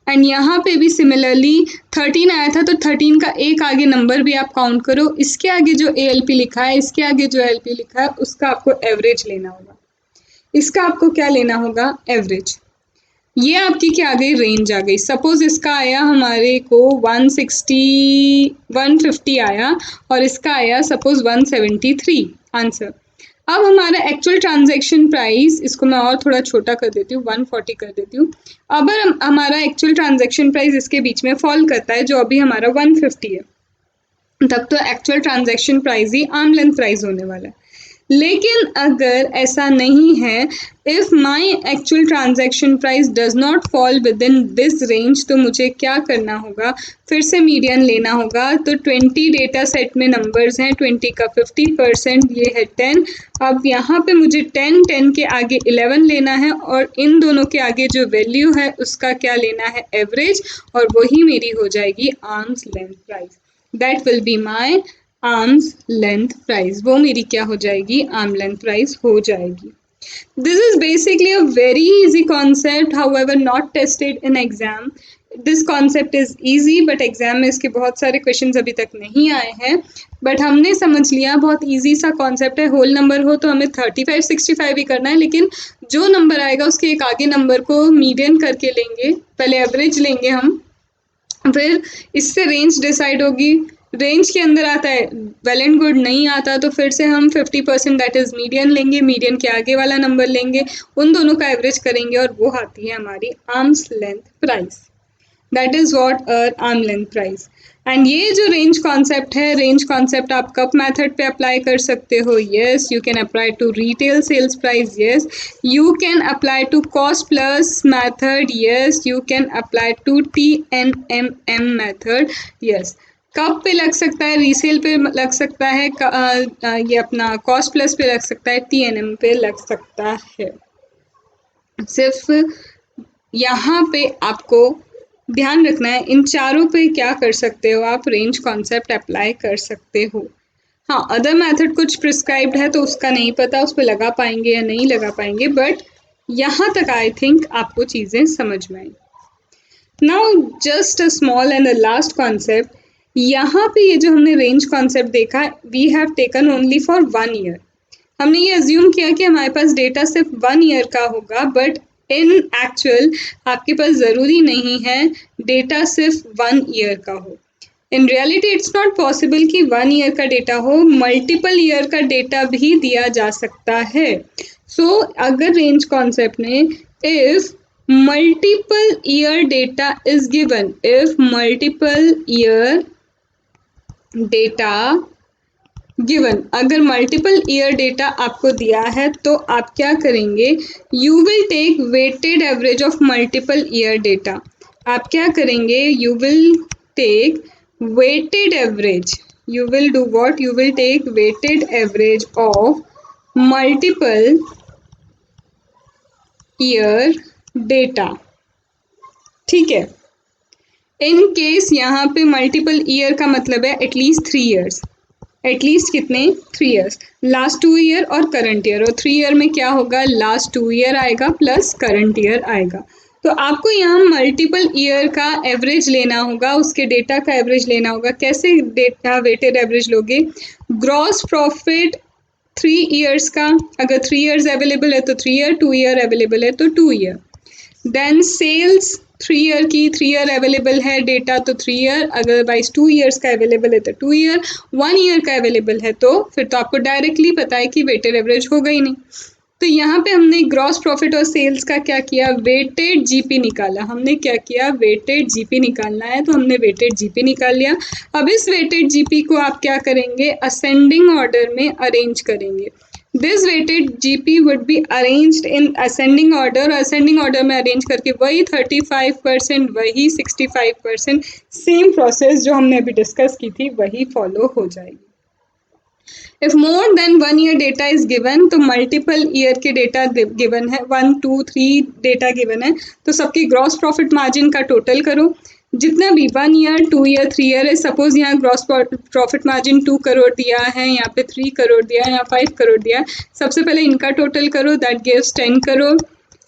एंड यहाँ पे भी सिमिलरली 13 आया था तो 13 का एक आगे नंबर भी आप काउंट करो, इसके आगे जो ALP लिखा है, इसके आगे जो ALP लिखा है, उसका आपको एवरेज लेना होगा। इसका आपको क्या लेना होगा, एवरेज। ये आपकी क्या आ गई, रेंज आ गई। सपोज इसका आया हमारे को 150 आया और इसका आया सपोज 173 आंसर। अब हमारा एक्चुअल ट्रांजैक्शन प्राइस, इसको मैं और थोड़ा छोटा कर देती हूँ, 140 कर देती हूँ। अब हमारा एक्चुअल ट्रांजैक्शन प्राइस इसके बीच में फॉल करता है जो अभी हमारा 150 है, तब तो एक्चुअल ट्रांजैक्शन प्राइस ही आर्म लेंथ प्राइस होने वाला है। लेकिन अगर ऐसा नहीं है, if my actual transaction price does not fall with in this range, तो मुझे क्या करना होगा, फिर से मीडियन लेना होगा। तो 20 डेटा सेट में नंबर्स हैं, 20 का 50%, ये है 10। अब यहाँ पे मुझे 10 के आगे 11 लेना है और इन दोनों के आगे जो वैल्यू है उसका क्या लेना है, एवरेज, और वही मेरी हो जाएगी arms length price, that will be my arms length price, वो मेरी क्या हो जाएगी, आर्म लेंथ प्राइस हो जाएगी। This is basically a very easy concept, however not tested in exam. This concept is easy but exam में इसके बहुत सारे क्वेश्चंस अभी तक नहीं आए हैं, बट हमने समझ लिया बहुत इजी सा कॉन्सेप्ट है। होल नंबर हो तो हमें 35 65 ही करना है, लेकिन जो नंबर आएगा उसके एक आगे नंबर को मीडियन करके लेंगे, पहले एवरेज लेंगे हम, फिर इससे रेंज डिसाइड होगी। रेंज के अंदर आता है वेल एंड गुड, नहीं आता तो फिर से हम 50% दैट इज मीडियन लेंगे, मीडियन के आगे वाला नंबर लेंगे, उन दोनों का एवरेज करेंगे और वो आती है हमारी arms length price, that is what arm length price. And ये जो रेंज कॉन्सेप्ट है, रेंज कॉन्सेप्ट आप कप मेथड पे अप्लाई कर सकते हो, yes you can apply to retail sales price, yes you can apply to cost plus method, yes you can apply to TNMM method, yes CUP पे लग सकता है, रीसेल पे लग सकता है, ये अपना कॉस्ट प्लस पे लग सकता है, TNM पे लग सकता है। सिर्फ यहाँ पे आपको ध्यान रखना है इन चारों पे क्या कर सकते हो आप, रेंज कॉन्सेप्ट अप्लाई कर सकते हो। हाँ, अदर मेथड कुछ प्रिस्क्राइब्ड है तो उसका नहीं पता उस पर लगा पाएंगे या नहीं लगा पाएंगे, बट यहाँ तक आई थिंक आपको चीज़ें समझ में आई। Now just a small and a last concept, यहाँ पे ये जो हमने रेंज कॉन्सेप्ट देखा, we have taken only for 1 year. हमने ये अज्यूम किया कि हमारे पास डेटा सिर्फ 1 ईयर का होगा, बट इन एक्चुअल आपके पास ज़रूरी नहीं है डेटा सिर्फ 1 ईयर का हो। In reality it's not possible कि 1 ईयर का डेटा हो, मल्टीपल ईयर का डेटा भी दिया जा सकता है। सो अगर रेंज कॉन्सेप्ट में if multiple year data is given, if multiple year data given, अगर मल्टीपल ईयर डेटा आपको दिया है तो आप क्या करेंगे, you will take weighted average of multiple year data. आप क्या करेंगे, you will take weighted average, you will do what, you will take weighted average of multiple year data। ठीक है, इन केस यहाँ पे मल्टीपल ईयर का मतलब है एटलीस्ट 3 ईयर्स, एटलीस्ट कितने, 3 ईयर्स, लास्ट 2 ईयर और करंट ईयर, और 3 ईयर में क्या होगा, लास्ट 2 ईयर आएगा प्लस करंट ईयर आएगा। तो आपको यहाँ मल्टीपल ईयर का एवरेज लेना होगा, उसके डेटा का एवरेज लेना होगा। कैसे डेटा वेटेड एवरेज लोगे, ग्रॉस प्रॉफिट 3 ईयर्स का, अगर 3 ईयर्स अवेलेबल है तो 3 ईयर, 2 ईयर अवेलेबल है तो 2 ईयर। देन सेल्स 3 ईयर की, 3 ईयर अवेलेबल है डेटा तो 3 ईयर, अदरवाइज 2 ईयर्स का अवेलेबल है तो 2 ईयर, 1 ईयर का अवेलेबल है तो फिर तो आपको डायरेक्टली पता है कि वेटेड एवरेज होगा ही नहीं। तो यहाँ पे हमने ग्रॉस प्रॉफिट और सेल्स का क्या किया, वेटेड जीपी निकाला। हमने क्या किया, वेटेड जीपी निकालना है तो हमने वेटेड जीपी निकाल लिया। अब इस वेटेड जीपी को आप क्या करेंगे, असेंडिंग ऑर्डर में अरेंज करेंगे। This weighted GP would be arranged in ascending order, ascending order में अरेंज करके वही 35%, वही 65%, सेम प्रोसेस जो हमने अभी डिस्कस की थी वही फॉलो हो जाएगी। If more than 1 year data is given, तो मल्टीपल ईयर के डेटा गिवन है, 1 2 3 डेटा गिवन है, तो सबकी ग्रॉस प्रॉफिट मार्जिन का टोटल करो, जितना भी 1 ईयर 2 ईयर 3 ईयर है। सपोज यहाँ ग्रॉस प्रॉफिट मार्जिन 2 करोड़ दिया है, यहाँ पे 3 करोड़ दिया है, यहाँ 5 करोड़ दिया है, सबसे पहले इनका टोटल करो, दैट गिव्स 10 करोड़।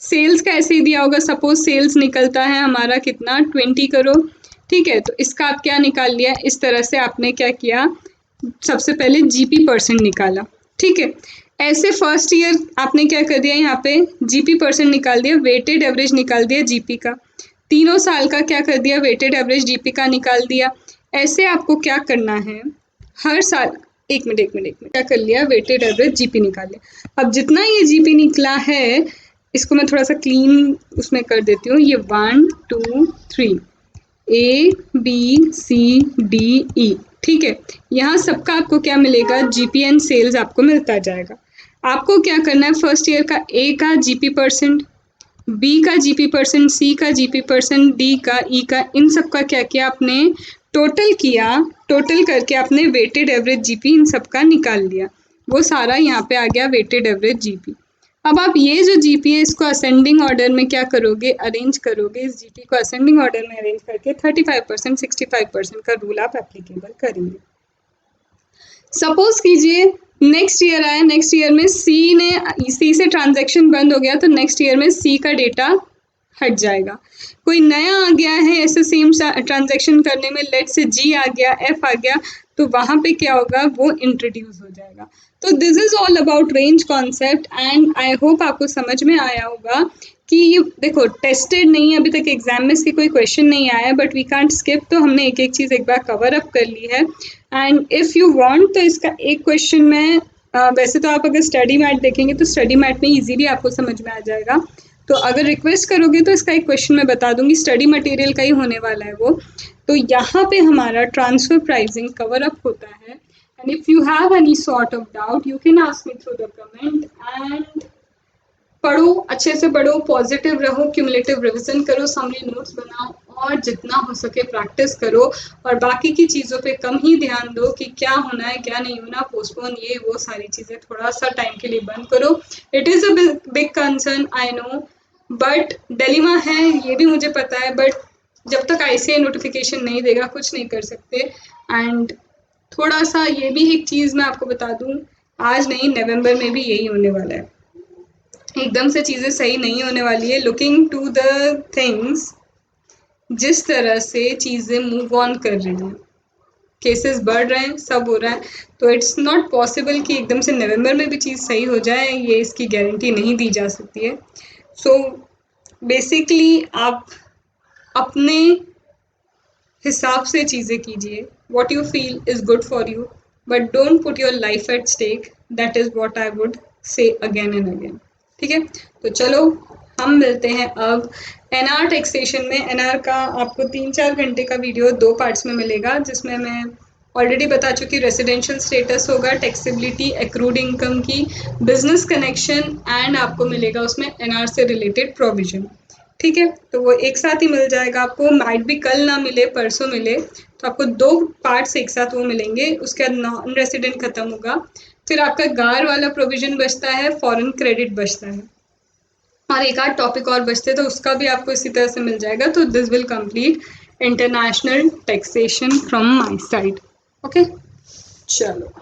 सेल्स का ऐसे ही दिया होगा, सपोज सेल्स निकलता है हमारा कितना, 20 करोड़। ठीक है, तो इसका आप क्या निकाल लिया, इस तरह से आपने क्या किया, सबसे पहले जीपी परसेंट निकाला। ठीक है, ऐसे फर्स्ट ईयर आपने क्या कर दिया, यहाँ पे जीपी परसेंट निकाल दिया, वेटेड एवरेज निकाल दिया जीपी का। तीनों साल का क्या कर दिया, वेटेड एवरेज जीपी का निकाल दिया। ऐसे आपको क्या करना है, हर साल, एक मिनट क्या कर लिया, वेटेड एवरेज जीपी निकाल लिया। अब जितना ये जीपी निकला है, इसको मैं थोड़ा सा क्लीन उसमें कर देती हूँ, ये 1 2 3 A B C D E. ठीक है, यहाँ सबका आपको क्या मिलेगा, जीपी एंड सेल्स आपको मिलता जाएगा। आपको क्या करना है, फर्स्ट ईयर का ए का जीपी परसेंट, बी का जीपी परसेंट, सी का जीपी परसेंट, डी का, ई का, इन सब का क्या किया आपने, टोटल किया, टोटल करके आपने वेटेड एवरेज जीपी इन सब का निकाल लिया, वो सारा यहाँ पे आ गया वेटेड एवरेज जीपी। अब आप ये जो जीपी है इसको असेंडिंग ऑर्डर में क्या करोगे, अरेंज करोगे, इस जीपी को असेंडिंग ऑर्डर में अरेंज करके 35% 65% का रूल आप एप्लीकेबल करेंगे। सपोज कीजिए नेक्स्ट ईयर आया, नेक्स्ट ईयर में सी से ट्रांजैक्शन बंद हो गया, तो नेक्स्ट ईयर में सी का डेटा हट जाएगा। कोई नया आ गया है ऐसे सेम ट्रांजैक्शन करने में, लेट से जी आ गया, एफ आ गया, तो वहाँ पे क्या होगा, वो इंट्रोड्यूस हो जाएगा। तो this is all about range concept and I hope आपको समझ में आया होगा कि ये देखो टेस्टेड नहीं है, अभी तक एग्जाम में इसकी कोई क्वेश्चन नहीं आया, बट वी कांट स्किप, तो हमने एक एक चीज़ एक बार कवर अप कर ली है। एंड इफ़ यू वांट तो इसका एक क्वेश्चन में वैसे तो आप अगर स्टडी मैट देखेंगे तो स्टडी मैट में इजीली आपको समझ में आ जाएगा, तो अगर रिक्वेस्ट करोगे तो इसका एक क्वेश्चन मैं बता दूंगी, स्टडी मटेरियल का ही होने वाला है वो। तो यहाँ पे हमारा ट्रांसफर प्राइसिंग कवर अप होता है, and if you have any sort of doubt you can ask me through the comment. And पढ़ो, अच्छे से पढ़ो, पॉजिटिव रहो, क्यूमुलेटिव रिविजन करो, समरी नोट्स बनाओ और जितना हो सके प्रैक्टिस करो, और बाकी की चीज़ों पे कम ही ध्यान दो कि क्या होना है क्या नहीं होना, पोस्टपोन ये वो सारी चीज़ें थोड़ा सा टाइम के लिए बंद करो। It is a big concern I know, but dilemma है ये भी मुझे पता है, बट जब तक ICAI नोटिफिकेशन नहीं देगा कुछ नहीं कर सकते। एंड थोड़ा सा ये भी एक चीज़ मैं आपको बता दूं, आज नहीं नवंबर में भी यही होने वाला है, एकदम से चीज़ें सही नहीं होने वाली है। लुकिंग टू द थिंग्स, जिस तरह से चीज़ें मूव ऑन कर रही हैं, केसेस बढ़ रहे हैं, सब हो रहा है, तो इट्स नॉट पॉसिबल कि एकदम से नवंबर में भी चीज़ सही हो जाए, ये इसकी गारंटी नहीं दी जा सकती है। सो बेसिकली आप अपने हिसाब से चीज़ें कीजिए, what you feel is good for you, but don't put your life at stake, that is what I would say again and again. ठीक है, तो चलो हम मिलते हैं अब एनआर टैक्सेशन में। एनआर का आपको 3-4 घंटे का वीडियो 2 पार्ट्स में मिलेगा, जिसमें मैं ऑलरेडी बता चुकी रेसिडेंशियल स्टेटस होगा, टैक्सेबिलिटी, एक्रूड इनकम की, बिजनेस कनेक्शन, एंड आपको मिलेगा उसमें एनआर से रिलेटेड प्रोविजन। ठीक है, तो वो एक साथ ही मिल जाएगा आपको, माइट भी कल ना मिले परसों मिले, तो आपको 2 पार्ट्स एक साथ वो मिलेंगे। उसके बाद नॉन रेसिडेंट खत्म होगा, फिर आपका गार वाला प्रोविजन बचता है, फॉरेन क्रेडिट बचता है, और एक आध टॉपिक और बचते, तो उसका भी आपको इसी तरह से मिल जाएगा। तो this will complete international taxation from my side. Okay, चलो।